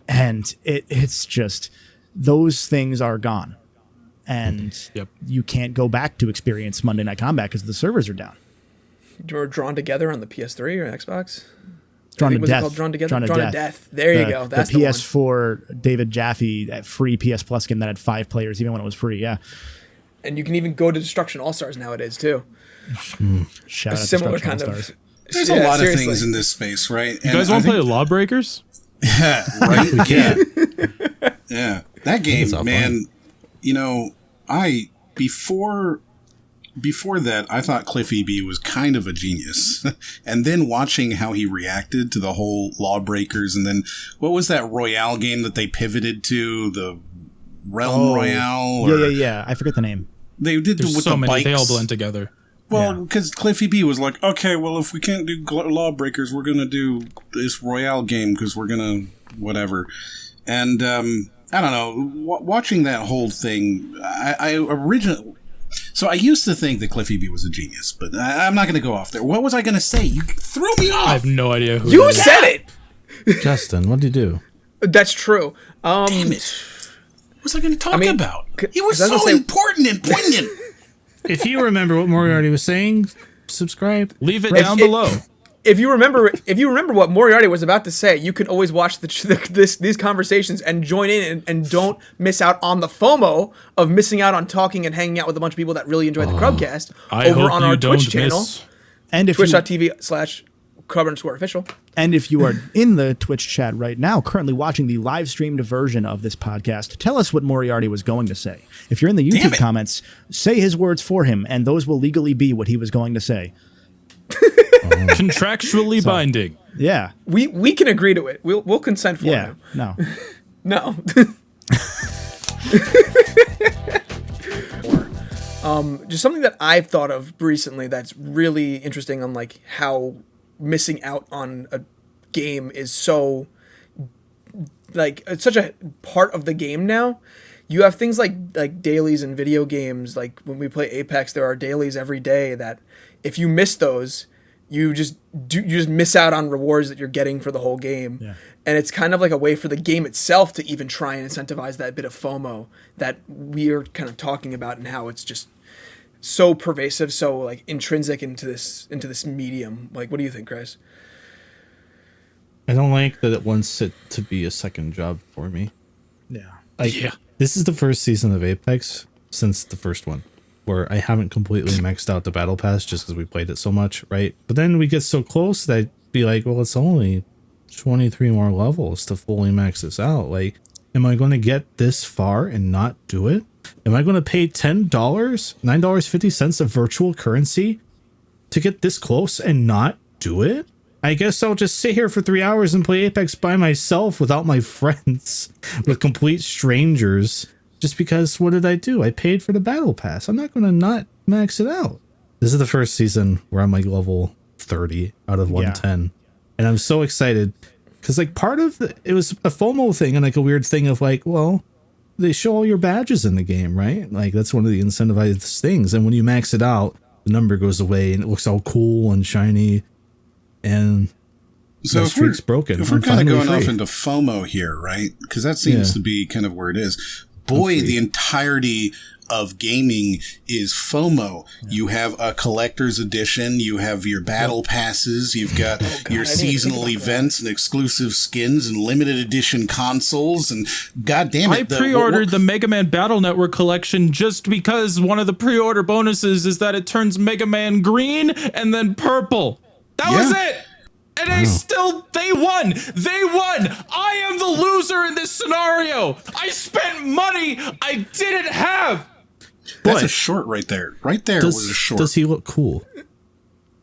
And it's just, those things are gone. And Yep. you can't go back to experience Monday Night Combat because the servers are down. Or Drawn Together on the PS3 or Xbox. Drawn I to think, was it Death. called Drawn Together? Drawn to Drawn to Death. Death. There you go. That's the the one. PS4 David Jaffe free PS Plus game that had 5 players even when it was free. Yeah. And you can even go to Destruction All Stars nowadays too. Shout A out similar Destruction kind All-Stars. of. There's Yeah, a lot seriously. of things in this space, right? You guys want to play Lawbreakers? Yeah, right? Yeah. Yeah. That game, it's all man, before that, I thought Cliff E.B. was kind of a genius. And then watching how he reacted to the whole Lawbreakers, and then what was that Royale game that they pivoted to? The Realm Royale? Yeah. I forget the name. They did There's with so the many. bikes. They all blend together. Well, because Cliff E.B. was like, okay, well, if we can't do Lawbreakers, we're going to do this Royale game because we're going to whatever. And I don't know, watching that whole thing, so I used to think that Cliff E.B. was a genius, but I'm not going to go off there. What was I going to say? You threw me off. I have no idea who. You it is. said it. Justin, what did you do? That's true. Damn it. What was I going to talk about? It was 'cause I was so gonna say- important and poignant. If you remember what Moriarty was saying, subscribe. Leave it down below. If you remember what Moriarty was about to say, you can always watch these conversations and join in and don't miss out on the FOMO of missing out on talking and hanging out with a bunch of people that really enjoy the Crubcast I over hope on you our don't Twitch channel, miss. And if you, twitch.tv/Crub_official. and if you are in the Twitch chat right now, currently watching the live streamed version of this podcast, tell us what Moriarty was going to say. If you're in the Damn YouTube it. comments, say his words for him, and those will legally be what he was going to say. Contractually binding. Yeah. We can agree to it. We'll consent for Yeah. him. No. No. Just something that I've thought of recently that's really interesting on like how missing out on a game is so like it's such a part of the game now. You have things like dailies in video games. Like when we play Apex, there are dailies every day that if you miss those, you just miss out on rewards that you're getting for the whole game. Yeah. And it's kind of like a way for the game itself to even try and incentivize that bit of FOMO that we're kind of talking about, and how it's just so pervasive, so like intrinsic into this medium. Like, what do you think, Chris? I don't like that it wants it to be a second job for me. Yeah. This is the first season of Apex since the first one, where I haven't completely maxed out the battle pass just because we played it so much, right? But then we get so close that I'd be like, well, it's only 23 more levels to fully max this out. Like, am I going to get this far and not do it? Am I going to pay $10, $9.50 of virtual currency to get this close and not do it? I guess I'll just sit here for 3 hours and play Apex by myself without my friends, with complete strangers, just because what did I do? I paid for the battle pass. I'm not going to not max it out. This is the first season where I'm like level 30 out of 110. And I'm so excited because like part of it was a FOMO thing and like a weird thing of like, well, they show all your badges in the game, right? Like that's one of the incentivized things. And when you max it out, the number goes away and it looks all cool and shiny. And so the streak's broken. If we're kind of going off into FOMO here, right? Because that seems to be kind of where it is. Boy, the entirety of gaming is FOMO. Yeah. You have a collector's edition. You have your battle passes. You've got your seasonal events and exclusive skins and limited edition consoles. And goddamn it, I pre-ordered the Mega Man Battle Network collection just because one of the pre-order bonuses is that it turns Mega Man green and then purple. That was it. And they won. They won. I am the loser in this scenario. I spent money I didn't have. That's a short right there. Right there was a short. Does he look cool?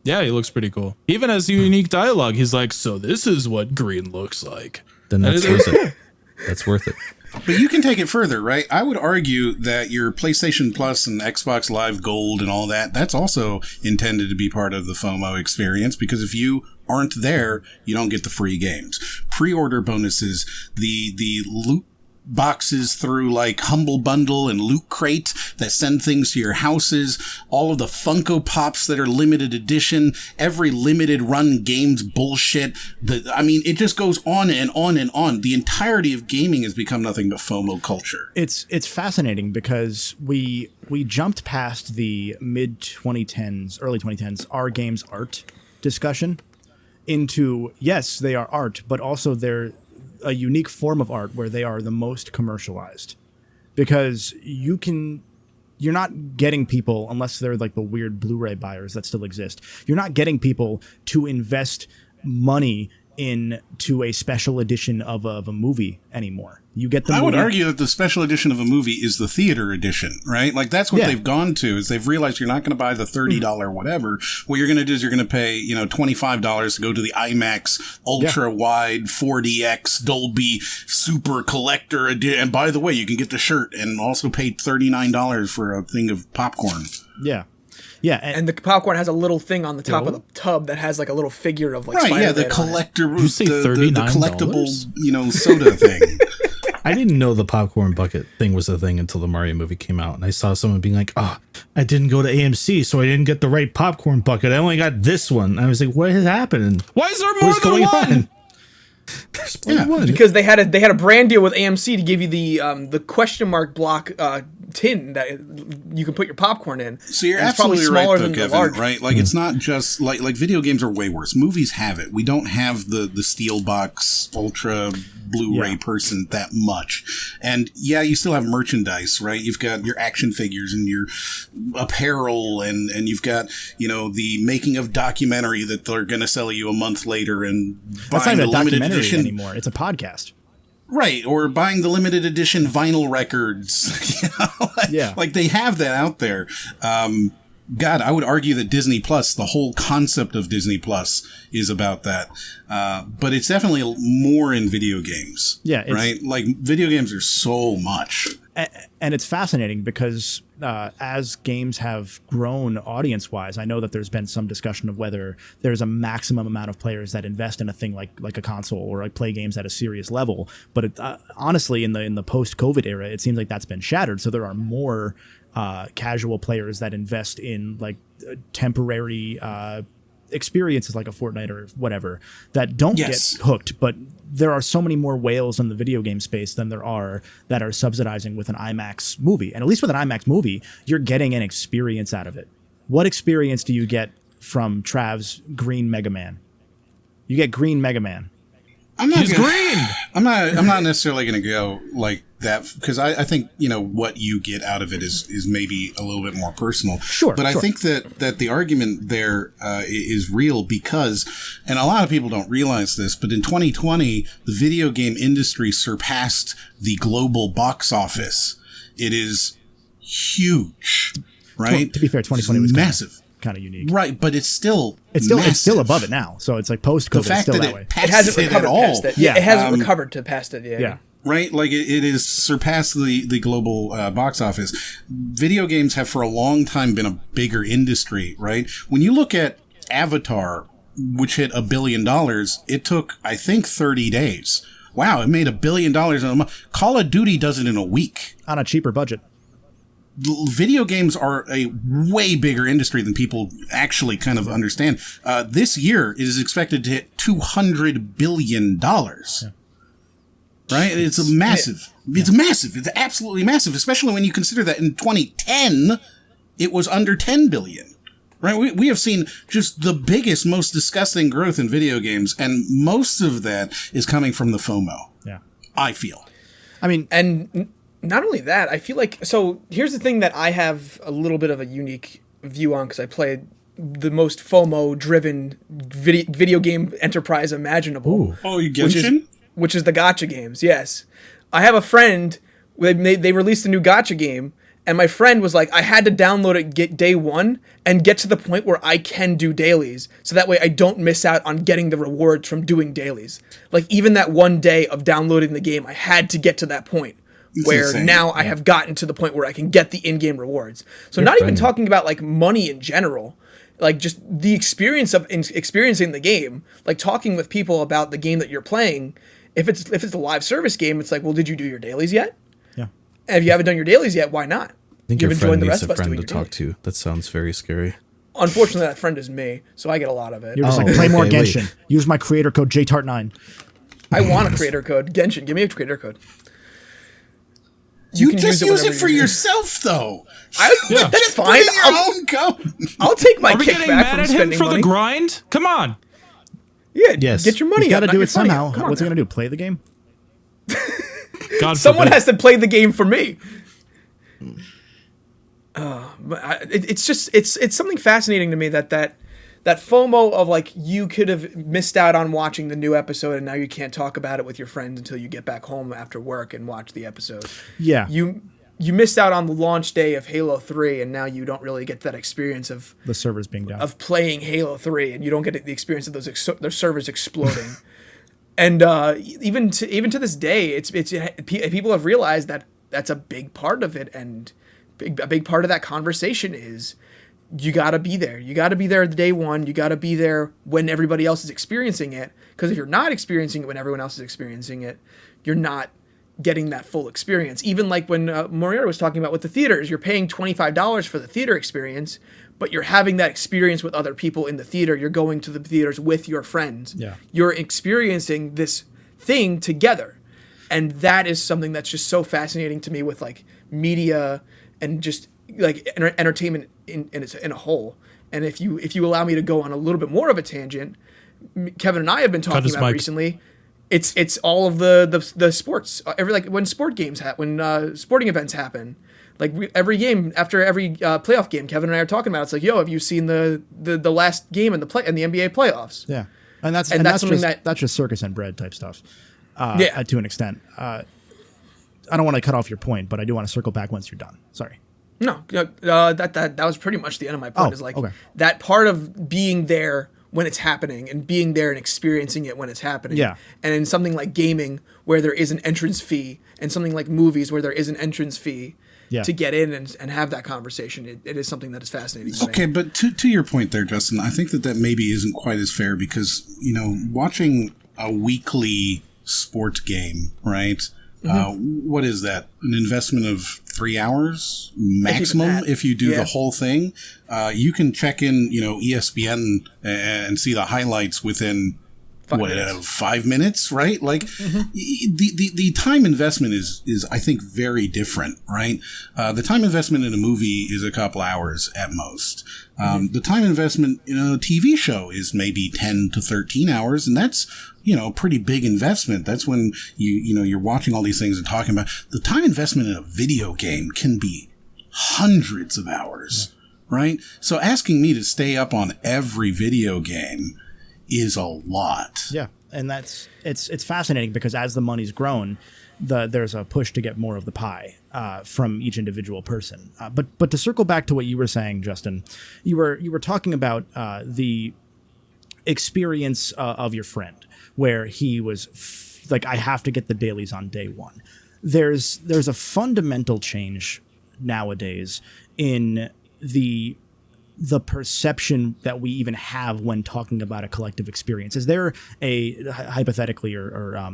Yeah, he looks pretty cool. He even has unique dialogue. He's like, so this is what green looks like. Then that's worth it. That's worth it. But you can take it further, right? I would argue that your PlayStation Plus and Xbox Live Gold and all that, that's also intended to be part of the FOMO experience, because if you aren't there, you don't get the free games. Pre-order bonuses, the loot boxes through like Humble Bundle and Loot Crate that send things to your houses, all of the Funko Pops that are limited edition, every limited run games bullshit. It just goes on and on and on. The entirety of gaming has become nothing but FOMO culture. It's fascinating because we jumped past the mid 2010s, early 2010s, are games art discussion into, yes, they are art, but also they're a unique form of art where they are the most commercialized, because you're not getting people, unless they're like the weird Blu-ray buyers that still exist, you're not getting people to invest money into a special edition of a movie anymore. You get the I would argue that the special edition of a movie is the theater edition, right? Like that's what they've gone to, is they've realized you're not going to buy the $30 whatever. What you're going to do is you're going to pay, $25 to go to the IMAX ultra wide 40X Dolby super collector edition. And by the way, you can get the shirt and also pay $39 for a thing of popcorn. Yeah. Yeah, and the popcorn has a little thing on the top of the tub that has like a little figure of like Spider-Man. Yeah, the collector, you say $39? The collectible, soda thing. I didn't know the popcorn bucket thing was a thing until the Mario movie came out, and I saw someone being like, "Oh, I didn't go to AMC, so I didn't get the right popcorn bucket. I only got this one." I was like, "What has happened? Why is there more than one?" One. Because they had a brand deal with AMC to give you the question mark block tin that you can put your popcorn in. So you're absolutely right, though, Kevin. Right? Like it's not just like video games are way worse. Movies have it. We don't have the steel box ultra Blu-ray person that much. And you still have merchandise, right? You've got your action figures and your apparel, and you've got the making of documentary that they're going to sell you a month later, and that's not buying a the limited documentary edition anymore. It's a podcast. Right, or buying the limited edition vinyl records. Like they have that out there. God, I would argue that Disney Plus, the whole concept of Disney Plus, is about that. But it's definitely more in video games. Yeah, right. Like video games are so much. And it's fascinating because as games have grown audience-wise, I know that there's been some discussion of whether there's a maximum amount of players that invest in a thing like a console or like play games at a serious level. But honestly, in the post-COVID era, it seems like that's been shattered. So there are more casual players that invest in like temporary experiences like a Fortnite or whatever that don't Yes. get hooked, but there are so many more whales in the video game space than there are that are subsidizing with an IMAX movie. And at least with an IMAX movie, you're getting an experience out of it. What experience do you get from Trav's Green Mega Man? You get Green Mega Man. He's green. I'm not necessarily going to go like that because I think what you get out of it is maybe a little bit more personal. Sure, but I sure. think that the argument there is real because, and a lot of people don't realize this, but in 2020 the video game industry surpassed the global box office. It is huge, right? To be fair, 2020 was massive. Kind of unique, Right, but it's still it's still above it now. So it's like post the COVID, it's fact still that that way. it It passed hasn't it at recovered all. past it. Yeah. It hasn't recovered to past it. Yeah. Right, like it has surpassed the global box office. Video games have for a long time been a bigger industry, right? When you look at Avatar, which hit $1 billion, it took, I think, 30 days. Wow, it made $1 billion in a month. Call of Duty does it in a week. On a cheaper budget. Video games are a way bigger industry than people actually kind of understand. This year it is expected to hit $200 billion. Right? It's a massive. It's massive. It's absolutely massive, especially when you consider that in 2010 it was under 10 billion. Right? We have seen just the biggest, most disgusting growth in video games, and most of that is coming from the FOMO. Yeah. I feel. I mean, And not only that, I feel like, so here's the thing that I have a little bit of a unique view on because I played the most FOMO-driven video game enterprise imaginable. Ooh. Oh, you Genshin? Which is the gacha games, yes. I have a friend, they released a new gacha game, and my friend was like, I had to download it get day one and get to the point where I can do dailies, so that way I don't miss out on getting the rewards from doing dailies. Like, even that one day of downloading the game, I had to get to that point. It's Where insane. now I have gotten to the point where I can get the in-game rewards. So not even talking about like money in general, like just the experience of experiencing the game, like talking with people about the game that you're playing. If it's a live service game, it's like, well, did you do your dailies yet? yeah. And if you haven't done your dailies yet, why not? I think You've your been friend joining the needs rest a of us friend doing to your talk to. That sounds very scary. Unfortunately, that friend is me, so I get a lot of it. You're just Oh, like, play more okay, wait. Genshin. Use my creator code JTART9. I want a creator code. Genshin, give me a creator code. You can just use whenever it for you need. yourself, though. Yeah. That's Put fine. in your own code. I'll take my Are we getting kickback mad from at him spending for money. the grind? Come on. Yeah, Yes. get your money. You got to up, do not it your money somehow. up. Come on What's he now. going to do? Play the game? God Someone forbid. has to play the game for me. But it's just it's something fascinating to me that FOMO of like you could have missed out on watching the new episode and now you can't talk about it with your friends until you get back home after work and watch the episode. Yeah. You missed out on the launch day of Halo 3 and now you don't really get that experience of The servers being down. playing Halo 3 and you don't get the experience of those servers exploding. And even to this day, people have realized that that's a big part of it, and a big part of that conversation is you got to be there. You got to be there day one. You got to be there when everybody else is experiencing it. Because if you're not experiencing it when everyone else is experiencing it, you're not getting that full experience. Even like when Moriarty was talking about with the theaters, you're paying $25 for the theater experience, but you're having that experience with other people in the theater. You're going to the theaters with your friends. Yeah. You're experiencing this thing together. And that is something that's just so fascinating to me with like media and just like entertainment in a whole. And if you allow me to go on a little bit more of a tangent, Kevin and I have been talking his about mic. recently. It's all of the sports. Like when sporting events happen. Like every game after every playoff game, Kevin and I are talking about. It's like, yo, have you seen the last game in the NBA playoffs? Yeah, and that's something that's just circus and bread type stuff. Yeah. To an extent. I don't want to cut off your point, but I do want to circle back once you're done. Sorry. No, that was pretty much the end of my point. Oh, Is like okay. that part of being there when it's happening and being there and experiencing it when it's happening. Yeah. And in something like gaming where there is an entrance fee, and something like movies where there is an entrance fee. Yeah. To get in and have that conversation, it is something that is fascinating to me. Okay, but to your point there, Justin, I think that maybe isn't quite as fair because, watching a weekly sport game, right, What is that? An investment of 3 hours maximum if you do the whole thing. You can check in, ESPN and see the highlights within 5 minutes, right? Like the time investment is I think very different, right? The time investment in a movie is a couple hours at most. The time investment in a TV show is maybe 10 to 13 hours, and that's pretty big investment. That's when you're watching all these things and talking about. The time investment in a video game can be hundreds of hours, right? So asking me to stay up on every video game is a lot. Yeah, and it's fascinating because as the money's grown, there's a push to get more of the pie from each individual person. But to circle back to what you were saying, Justin, you were talking about the experience of your friend where he was like, I have to get the dailies on day one. There's a fundamental change nowadays in the perception that we even have when talking about a collective experience. Is there hypothetically or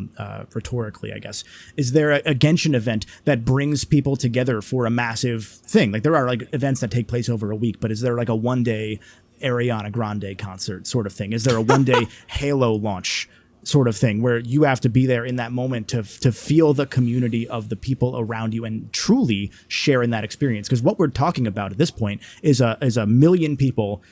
rhetorically, I guess, is there a Genshin event that brings people together for a massive thing? Like there are like events that take place over a week, but is there like a one-day Ariana Grande concert sort of thing? Is there a one-day Halo launch sort of thing where you have to be there in that moment to feel the community of the people around you and truly share in that experience? Because what we're talking about at this point is a million people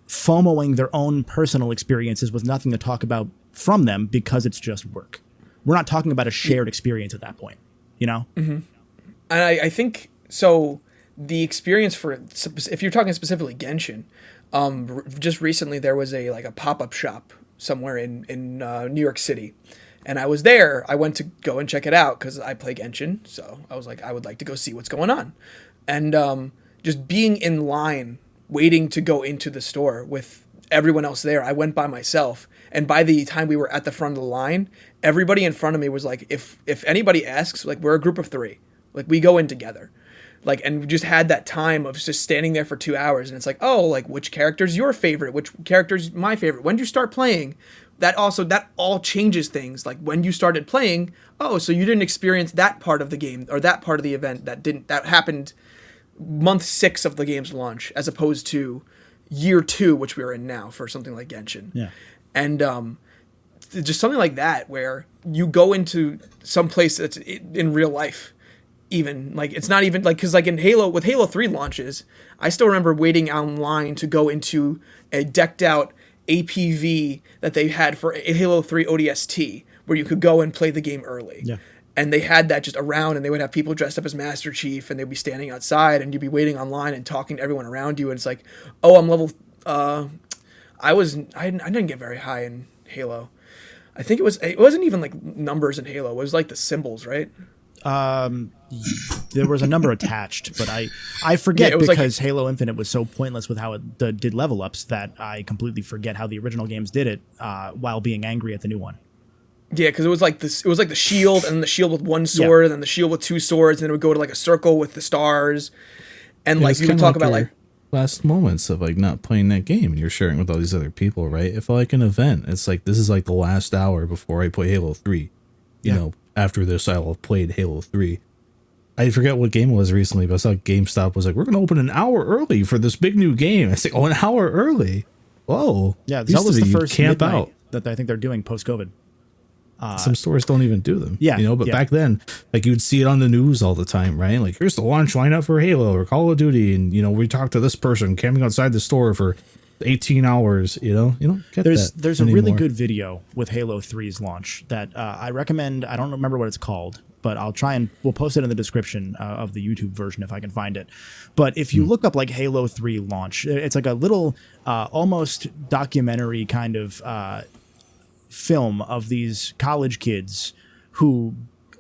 FOMOing their own personal experiences with nothing to talk about from them because it's just work. We're not talking about a shared experience at that point, And I think so. The experience if you're talking specifically Genshin, just recently there was a pop-up shop somewhere in New York City, and I was there. I went to go and check it out because I play Genshin, so I was like, I would like to go see what's going on. And just being in line waiting to go into the store with everyone else there, I went by myself, and by the time we were at the front of the line, everybody in front of me was like, if anybody asks, like, we're a group of 3, like we go in together. Like, and we just had that time of just standing there for 2 hours, and it's like, oh, like, which character's your favorite? Which character's my favorite? When do you start playing? That all changes things. Like, when you started playing, oh, so you didn't experience that part of the game or that part of the event that happened month 6 of the game's launch, as opposed to year 2, which we're in now for something like Genshin. Yeah. And just something like that where you go into some place that's in real life. Even like it's not even like because like in with Halo 3 launches, I still remember waiting online to go into a decked out APV that they had for Halo 3 ODST where you could go and play the game early. Yeah. And they had that just around, and they would have people dressed up as Master Chief, and they'd be standing outside, and you'd be waiting online and talking to everyone around you, and it's like, oh, I'm level. I didn't get very high in Halo. I think it wasn't even like numbers in Halo. It was like the symbols, right? There was a number attached, but I forget because Halo Infinite was so pointless with how it did level ups that I completely forget how the original games did it while being angry at the new one. Yeah, because it was like this. It was like the shield, and then the shield with 1 sword, and then the shield with 2 swords, and then it would go to like a circle with the stars, and like you would talk about like last moments of like not playing that game, and you're sharing with all these other people, right? It felt like an event. It's like this is like the last hour before I play Halo 3. You know, after this, I will have played Halo 3. I forget what game it was recently, but I saw GameStop was like, we're going to open an hour early for this big new game. I say, oh, an hour early? Whoa. Yeah, that was the first camp out that I think they're doing post-COVID. Some stores don't even do them. Yeah. But back then, like you would see it on the news all the time, right? Like, here's the launch lineup for Halo or Call of Duty. And, we talked to this person camping outside the store for 18 hours, you don't get that There's anymore. A really good video with Halo 3's launch that I recommend. I don't remember what it's called, but we'll post it in the description of the YouTube version if I can find it. But if you look up like Halo 3 launch, it's like a little almost documentary kind of film of these college kids who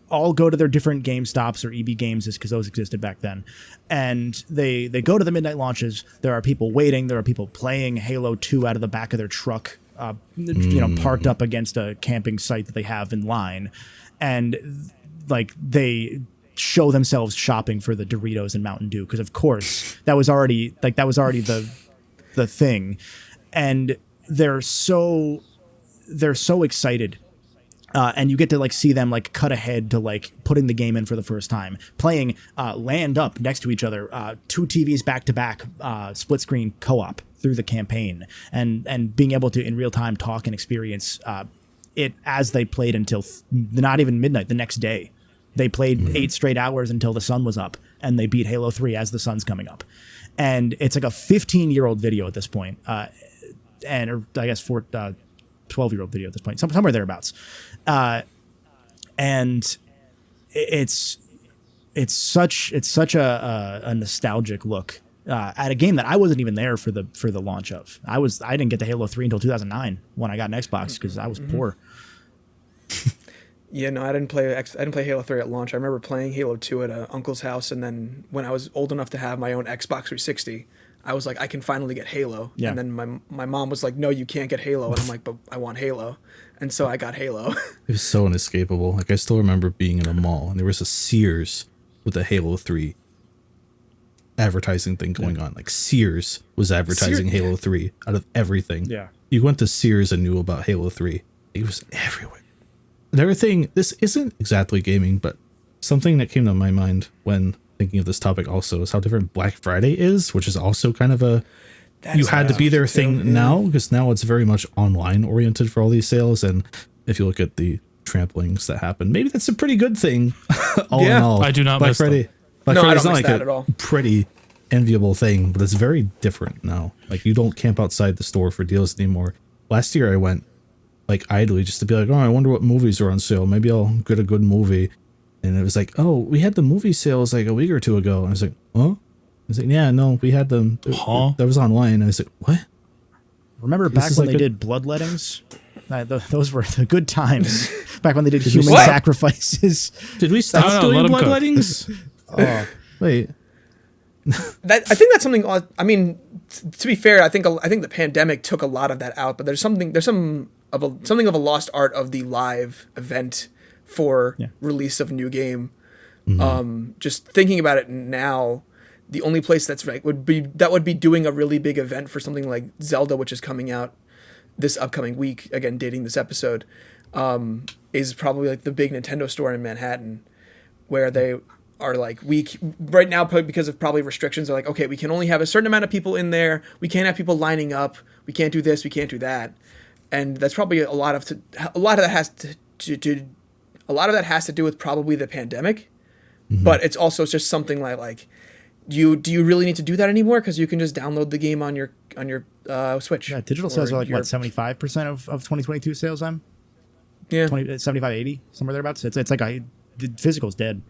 all go to their different GameStops or EB Games, because those existed back then. And they go to the midnight launches. There are people waiting. There are people playing Halo 2 out of the back of their truck, parked up against a camping site that they have in line. And like they show themselves shopping for the Doritos and Mountain Dew, because of course that was already the thing. And they're so excited And you get to like see them like cut ahead to like putting the game in for the first time, playing land up next to each other, 2 TVs back to back, split screen co-op through the campaign, and being able to in real time talk and experience it as they played until not even midnight the next day. They played 8 straight hours until the sun was up, and they beat Halo 3 as the sun's coming up. And it's like a 15-year-old video at this point, or I guess 12-year-old video at this point, somewhere thereabouts. And it's such a nostalgic look at a game that I wasn't even there for the launch of. I didn't get to Halo 3 until 2009 when I got an Xbox because I was poor. Yeah, no, I didn't play Halo 3 at launch. I remember playing Halo 2 at an uncle's house, and then when I was old enough to have my own Xbox 360, I was like, I can finally get Halo. Yeah. And then my mom was like, no, you can't get Halo. And I'm like, but I want Halo. And so I got Halo. It was so inescapable. Like, I still remember being in a mall, and there was a Sears with a Halo 3 advertising thing going on. Like, Sears was advertising Halo 3 out of everything. Yeah. You went to Sears and knew about Halo 3. It was everywhere. Another thing, this isn't exactly gaming, but something that came to my mind when thinking of this topic also is how different Black Friday is, which is also kind of a you had to be there thing now, because now it's very much online oriented for all these sales. And if you look at the tramplings that happen, maybe that's a pretty good thing. All in all, I do not Black miss Friday. them. Black No, Friday's I don't not miss like that at all. pretty enviable thing, but it's very different now. Like, you don't camp outside the store for deals anymore. Last year I went like idly just to be like, oh, I wonder what movies are on sale. Maybe I'll get a good movie. And it was like, oh, we had the movie sales like a week or two ago. And I was like, huh? I was like, yeah, no, we had them. Huh? That was online. And I was like, what? Remember back when they did bloodlettings? Those were the good times. Back when they did human What? sacrifices. Did we stop No, doing let 'em cook. bloodlettings? Oh, wait. I think that's something. I mean, to be fair, I think the pandemic took a lot of that out. But there's something of a lost art of the live event for release of a new game. Just thinking about it now, the only place that's right would be doing a really big event for something like Zelda, which is coming out this upcoming week. Again, dating this episode, is probably like the big Nintendo store in Manhattan, where they are like, right now, because of probably restrictions, are like, okay, we can only have a certain amount of people in there. We can't have people lining up. We can't do this. We can't do that. And that's probably a lot of that has to do with probably the pandemic. But it's also just something like do you really need to do that anymore? Because you can just download the game on your Switch. Yeah, digital sales are like what, 75% of 2022 sales? 75, 80, somewhere thereabouts. It's like the physical's dead.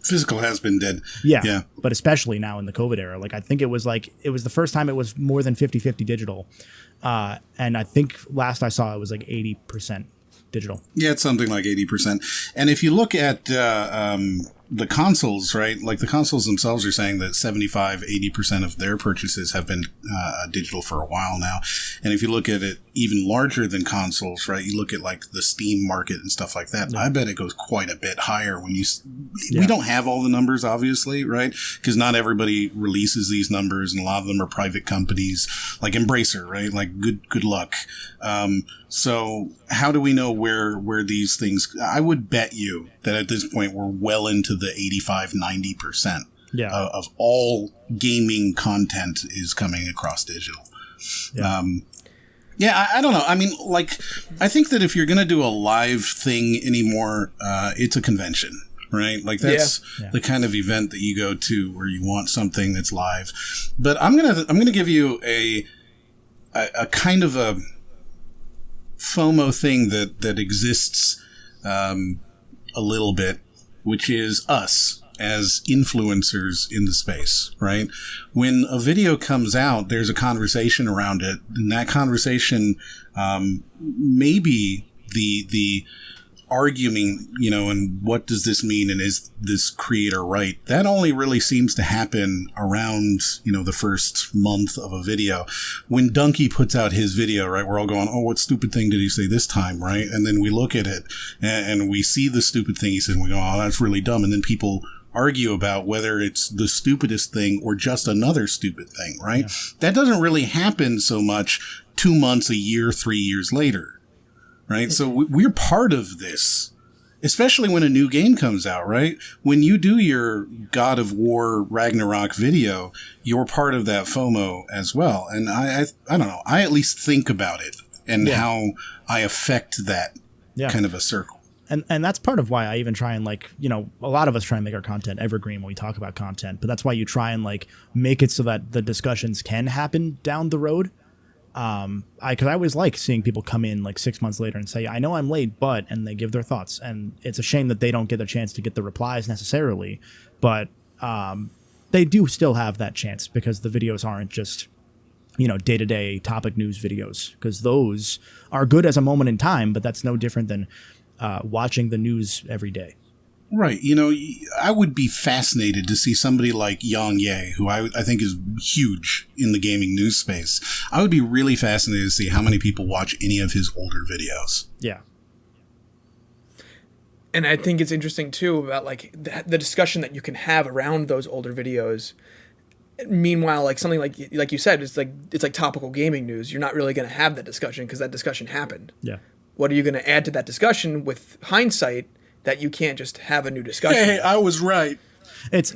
Physical has been dead. Yeah. But especially now in the COVID era. Like, I think it was the first time it was more than 50-50 digital. And I think last I saw it was like 80% digital. Yeah, it's something like 80%. And if you look at the consoles, right, like the consoles themselves are saying that 75-80% of their purchases have been digital for a while now. And if you look at it even larger than consoles, right, you look at like the Steam market and stuff like that, I bet it goes quite a bit higher when we don't have all the numbers, obviously, right, because not everybody releases these numbers, and a lot of them are private companies like Embracer, right, like good luck. So how do we know where these things, I would bet you that at this point we're well into the 85-90% of all gaming content is coming across digital. I don't know. I mean, like, I think that if you're going to do a live thing anymore, it's a convention, right? Like, that's the kind of event that you go to where you want something that's live. But I'm gonna give you a kind of a FOMO thing that exists a little bit, which is us as influencers in the space, right? When a video comes out, there's a conversation around it, and that conversation maybe the arguing, and what does this mean, and is this creator right? That only really seems to happen around, the first month of a video. When Donkey puts out his video, right, we're all going, oh, what stupid thing did he say this time, right? And then we look at it and we see the stupid thing he said, and we go, oh, that's really dumb. And then people argue about whether it's the stupidest thing or just another stupid thing, right? Yeah. That doesn't really happen so much 2 months, a year, 3 years later. right? So we're part of this, especially when a new game comes out, right? When you do your God of War Ragnarok video, you're part of that FOMO as well. And I don't know, I at least think about it and how I affect that kind of a circle. And that's part of why I even try and like, you know, a lot of us try and make our content evergreen when we talk about content, but that's why you try and like make it so that the discussions can happen down the road. Cause I always like seeing people come in like 6 months later and say, I know I'm late, and they give their thoughts, and it's a shame that they don't get the chance to get the replies necessarily, but, they do still have that chance because the videos aren't just, you know, day-to-day topic news videos, because those are good as a moment in time, but that's no different than watching the news every day. Right. You know, I would be fascinated to see somebody like Yang Ye, who I think is huge in the gaming news space. I would be really fascinated to see how many people watch any of his older videos. Yeah. And I think it's interesting, too, about like the discussion that you can have around those older videos. Meanwhile, like something like you said, it's like topical gaming news. You're not really going to have that discussion because that discussion happened. Yeah. What are you going to add to that discussion with hindsight that you can't just have a new discussion? Hey, I was right. It's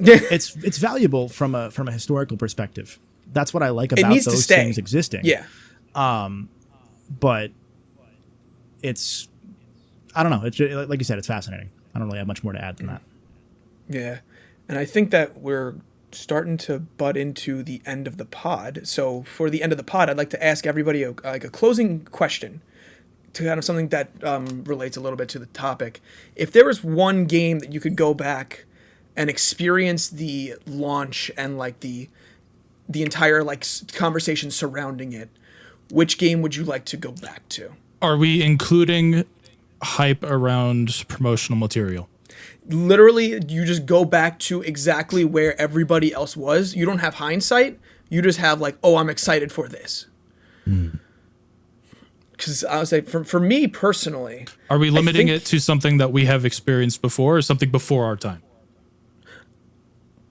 valuable from a historical perspective. That's what I like about those things existing. Yeah. But it's, I don't know. It's like you said, it's fascinating. I don't really have much more to add than that. Yeah. And I think that we're starting to butt into the end of the pod. So for the end of the pod, I'd like to ask everybody a closing question to kind of something that relates a little bit to the topic. If there was one game that you could go back and experience the launch and like the entire like conversation surrounding it, which game would you like to go back to? Are we including hype around promotional material? Literally, you just go back to exactly where everybody else was. You don't have hindsight. You just have like, oh, I'm excited for this. Because I would say, for me personally, are we limiting it to something that we have experienced before, or something before our time?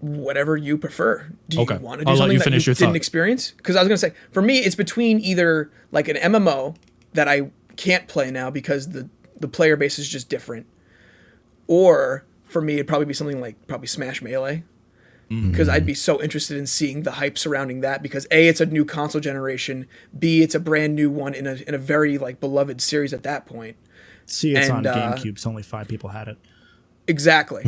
Whatever you prefer. Do you want to do I'll something that finish you your didn't thought. experience? Because I was going to say, for me, it's between either like an MMO that I can't play now because the player base is just different, or for me, it'd probably be something like probably Smash Melee. Because I'd be so interested in seeing the hype surrounding that, because A, it's a new console generation, B, it's a brand new one in a very like beloved series at that point. See, it's on GameCube, so only 5 people had it. Exactly.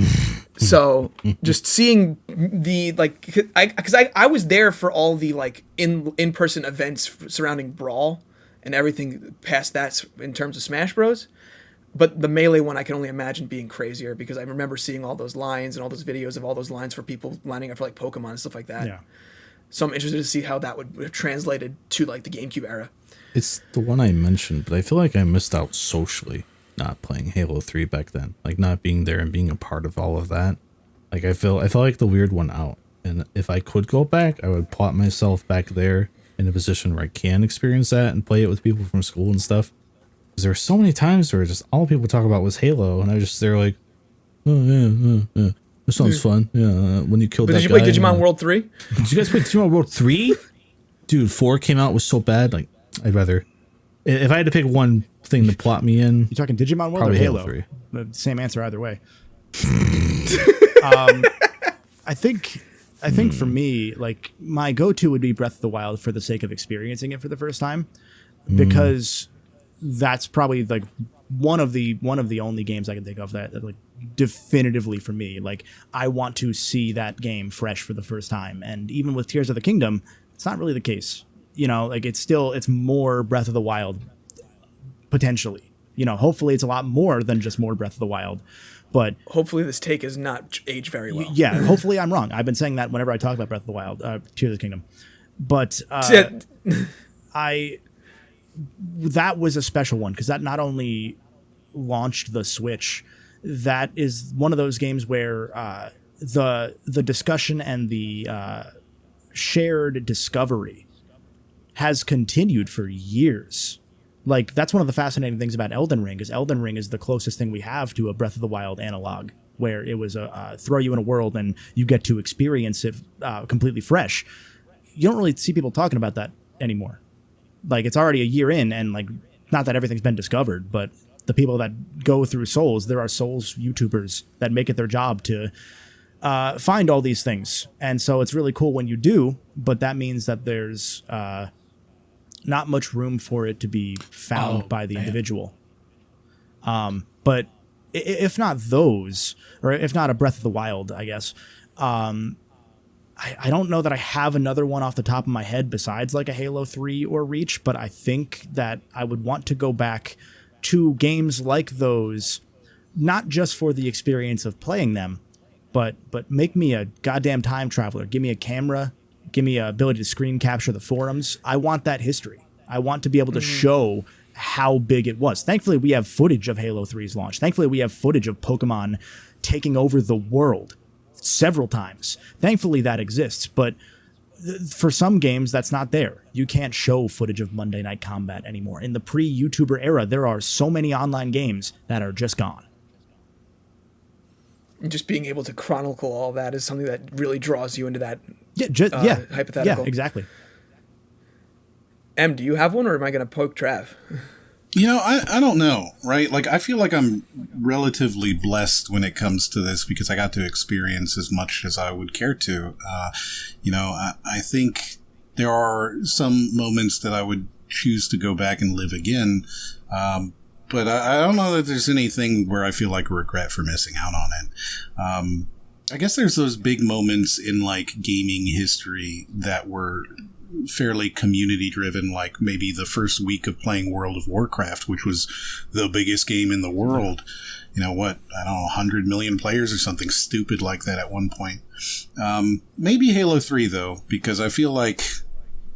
So just seeing the like, because I was there for all the like in-person events surrounding Brawl and everything past that in terms of Smash Bros. But the Melee one, I can only imagine being crazier, because I remember seeing all those lines and all those videos of all those lines for people lining up for like Pokemon and stuff like that. Yeah. So I'm interested to see how that would have translated to like the GameCube era. It's the one I mentioned, but I feel like I missed out socially not playing Halo 3 back then. Like not being there and being a part of all of that. Like I felt like the weird one out. And if I could go back, I would plot myself back there in a position where I can experience that and play it with people from school and stuff. Because there were so many times where just all people talk about was Halo, and I was just there like, oh yeah, this sounds fun. Yeah, when you killed that guy. Did you play Digimon World 3? Did you guys play Digimon World 3? Dude, 4 came out, was so bad. Like, I'd rather, if I had to pick one thing to plot me in, You talking Digimon World or probably Halo? Halo 3. The same answer either way. I think for me, like my go-to would be Breath of the Wild for the sake of experiencing it for the first time, because that's probably like one of the only games I can think of that like definitively for me, like I want to see that game fresh for the first time. And even with Tears of the Kingdom, it's not really the case. You know, like it's more Breath of the Wild potentially. You know, hopefully it's a lot more than just more Breath of the Wild. But hopefully this take is not aged very well. Yeah, hopefully I'm wrong. I've been saying that whenever I talk about Breath of the Wild, Tears of the Kingdom. But that was a special one because that not only launched the Switch, that is one of those games where the discussion and the shared discovery has continued for years. Like, that's one of the fascinating things about Elden Ring is the closest thing we have to a Breath of the Wild analog, where it was a throw you in a world and you get to experience it completely fresh. You don't really see people talking about that anymore. Like, it's already a year in, and like not that everything's been discovered, but the people that go through Souls, there are Souls YouTubers that make it their job to find all these things. And so it's really cool when you do, but that means that there's not much room for it to be found by the individual. But if not those, or if not a Breath of the Wild, I guess, I don't know that I have another one off the top of my head besides like a Halo 3 or Reach, but I think that I would want to go back to games like those, not just for the experience of playing them, but make me a goddamn time traveler. Give me a camera, give me a ability to screen capture the forums. I want that history. I want to be able to show how big it was. Thankfully, we have footage of Halo 3's launch. Thankfully, we have footage of Pokemon taking over the world several times. Thankfully, that exists, but for some games, that's not there. You can't show footage of Monday Night Combat anymore. In the pre-YouTuber era, there are so many online games that are just gone. Just being able to chronicle all that is something that really draws you into that hypothetical. Yeah, exactly. Em, do you have one, or am I going to poke Trav? You know, I don't know, right? Like, I feel like I'm relatively blessed when it comes to this because I got to experience as much as I would care to. You know, I think there are some moments that I would choose to go back and live again. But I don't know that there's anything where I feel like regret for missing out on it. I guess there's those big moments in, like, gaming history that were fairly community driven, like maybe the first week of playing World of Warcraft, which was the biggest game in the world. You know what? I don't know, 100 million players or something stupid like that at one point. Maybe Halo 3 though, because I feel like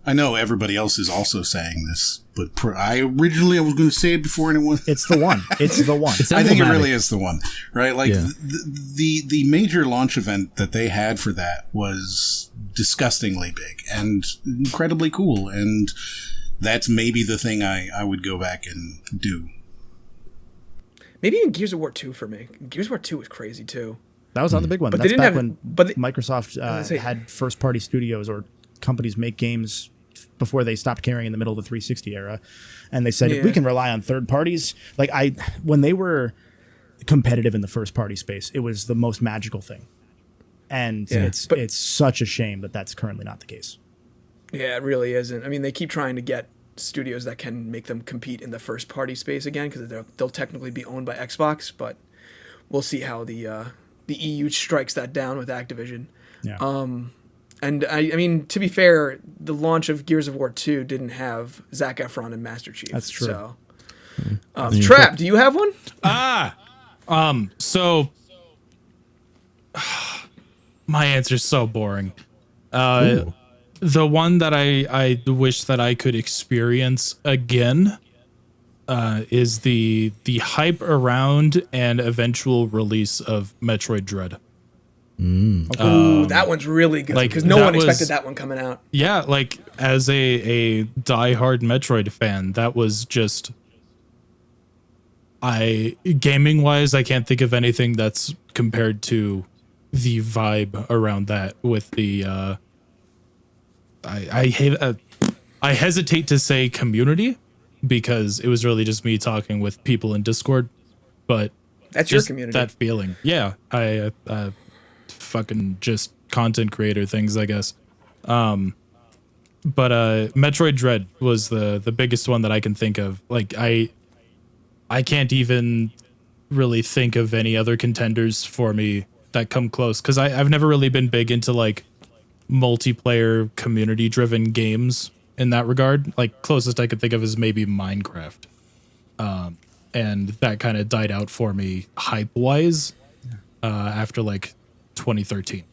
I know everybody else is also saying this, but I originally was going to say it before anyone. It's the one. It's the one. I think it really is the one, right? Like the major launch event that they had for that was disgustingly big and incredibly cool, and that's maybe the thing I would go back and do. Maybe even Gears of War 2 for me. Gears of War 2 was crazy too. That was another big one. But that's they didn't back have, when Microsoft had first-party studios or companies make games before they stopped caring in the middle of the 360 era, and they said we can rely on third parties. Like when they were competitive in the first-party space, it was the most magical thing, and it's such a shame that that's currently not the case. Yeah, it really isn't. I mean, they keep trying to get studios that can make them compete in the first-party space again because they'll technically be owned by Xbox, but we'll see how the EU strikes that down with Activision. Yeah. And I mean, to be fair, the launch of Gears of War 2 didn't have Zac Efron and Master Chief. That's true. So, Trap, do you have one? So my answer's so boring. The one that I wish that I could experience again is the hype around and eventual release of Metroid Dread. That one's really good because no one expected that one coming out. Yeah, like as a diehard Metroid fan, that was just gaming wise, I can't think of anything that's compared to the vibe around that with the I hesitate to say community because it was really just me talking with people in Discord, but that's your community. That feeling. Yeah, I fucking just content creator things, I guess. But Metroid Dread was the biggest one that I can think of. Like I can't even really think of any other contenders for me that come close because I've never really been big into like multiplayer community driven games in that regard. Like closest I could think of is maybe Minecraft. And that kind of died out for me hype wise after like 2013.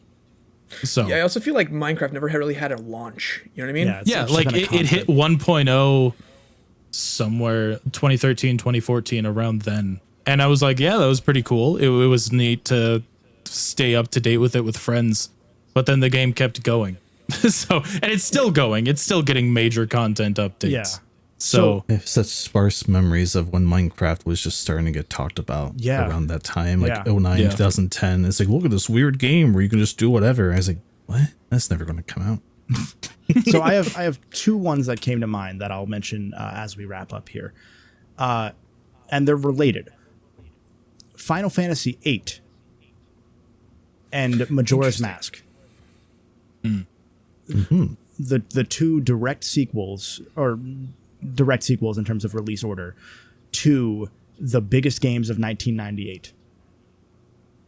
So yeah, I also feel like Minecraft never really had a launch. You know what I mean? Yeah, like it hit 1.0 somewhere 2013, 2014 around then. And I was like, yeah, that was pretty cool. It was neat to stay up to date with it with friends. But then the game kept going. And it's still going. It's still getting major content updates. Yeah. So I have such sparse memories of when Minecraft was just starting to get talked about around that time, like 09, 2010. It's like, look at this weird game where you can just do whatever. I was like, what? That's never going to come out. So I have two ones that came to mind that I'll mention as we wrap up here. and they're related. Final Fantasy VIII and Majora's Mask. Mm-hmm. The two direct sequels in terms of release order to the biggest games of 1998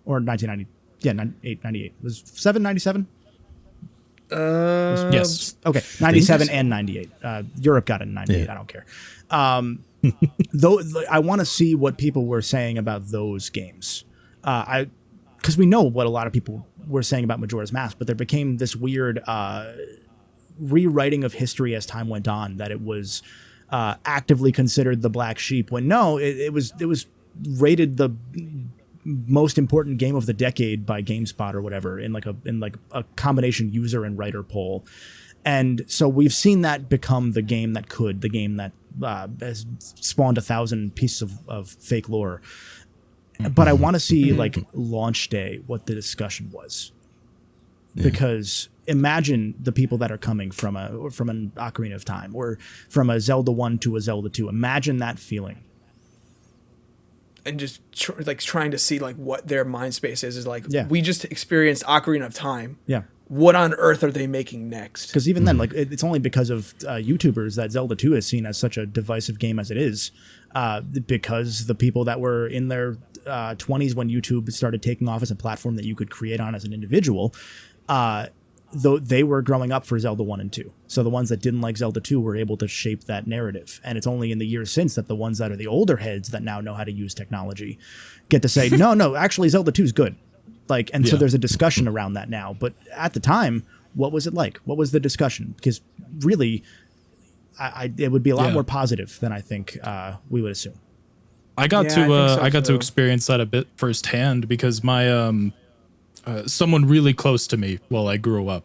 or 1990. Yeah, 98. Was 797? Yes. Okay, 97 and 98. Europe got it in 98. Yeah. I don't care. Though I want to see what people were saying about those games. Because we know what a lot of people were saying about Majora's Mask, but there became this weird rewriting of history as time went on, that it was actively considered the black sheep, when no, it was rated the most important game of the decade by GameSpot or whatever in like a combination user and writer poll. And so we've seen that become the game that has spawned 1,000 pieces of fake lore. But I want to see like launch day what the discussion was, because imagine the people that are coming from an Ocarina of Time or from a Zelda 1 to a Zelda 2. Imagine that feeling. And just trying to see like what their mind space is like, Yeah. we just experienced Ocarina of Time. Yeah. What on earth are they making next? Because even then, like, it's only because of YouTubers that Zelda 2 is seen as such a divisive game as it is, because the people that were in their 20s when YouTube started taking off as a platform that you could create on as an individual, though they were growing up for Zelda 1 and 2. So the ones that didn't like Zelda 2 were able to shape that narrative. And it's only in the years since that the ones that are the older heads that now know how to use technology get to say, no, actually Zelda 2 is good. Like, and so there's a discussion around that now. But at the time, what was it like? What was the discussion? Because really, it would be a lot more positive than I think we would assume. I got to experience that a bit firsthand, because my someone really close to me while I grew up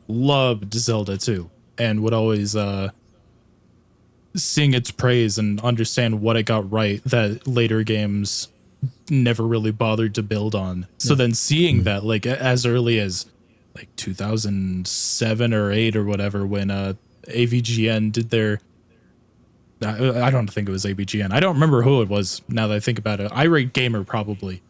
loved Zelda 2 and would always sing its praise and understand what it got right that later games never really bothered to build on. So then seeing that like as early as like 2007 or 8 or whatever, when AVGN did their I don't think it was AVGN. I don't remember who it was now that I think about it. Irate Gamer probably.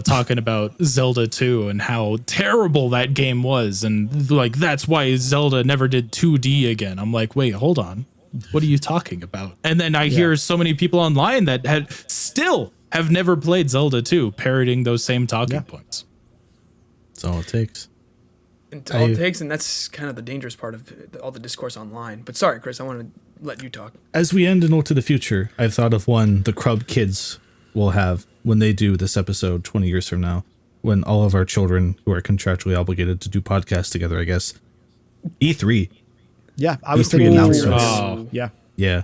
Talking about Zelda 2 and how terrible that game was, and like that's why Zelda never did 2D again. I'm like, wait, hold on, what are you talking about? And then I hear so many people online that have never played Zelda 2 parroting those same talking points. That's all it takes. And all it takes, and that's kind of the dangerous part of all the discourse online. But sorry, Chris, I want to let you talk. As we end and look to the future, I've thought of one the Crub kids will have when they do this episode 20 years from now, when all of our children who are contractually obligated to do podcasts together, I guess. E3. Yeah, I was E3 thinking announcements. Yeah. Yeah.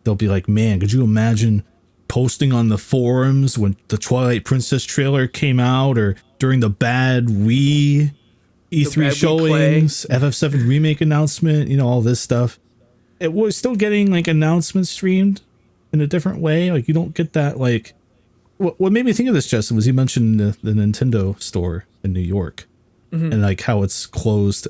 They'll be like, man, could you imagine posting on the forums when the Twilight Princess trailer came out, or during the bad Wii E3 showings, FF7 remake announcement, all this stuff. It was still getting like announcements streamed in a different way. Like you don't get that like. What made me think of this, Justin, was you mentioned the Nintendo store in New York, and like how it's closed.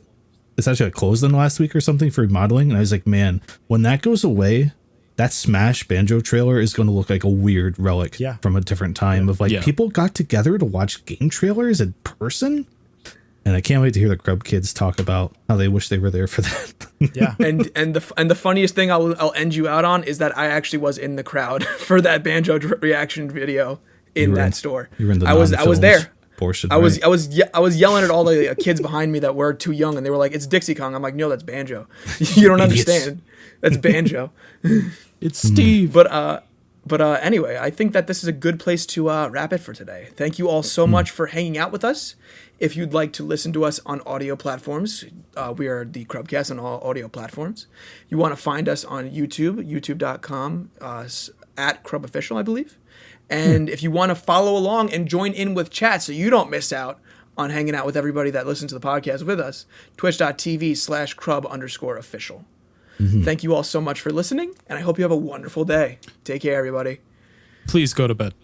It's actually closed in the last week or something for remodeling. And I was like, man, when that goes away, that Smash Banjo trailer is going to look like a weird relic from a different time of like people got together to watch game trailers in person. And I can't wait to hear the Crub kids talk about how they wish they were there for that. Yeah. And the funniest thing I'll end you out on is that I actually was in the crowd for that Banjo reaction video in that store. You were in the I was there. Portion, I was yelling at all the kids behind me that were too young, and they were like, "It's Dixie Kong." I'm like, "No, that's Banjo. You don't understand. That's Banjo." It's Steve. But anyway, I think that this is a good place to wrap it for today. Thank you all so much for hanging out with us. If you'd like to listen to us on audio platforms, we are the Crubcast on all audio platforms. You want to find us on YouTube, youtube.com at Crub Official, I believe. And if you want to follow along and join in with chat so you don't miss out on hanging out with everybody that listens to the podcast with us, twitch.tv/Crub_official. Thank you all so much for listening, and I hope you have a wonderful day. Take care, everybody. Please go to bed.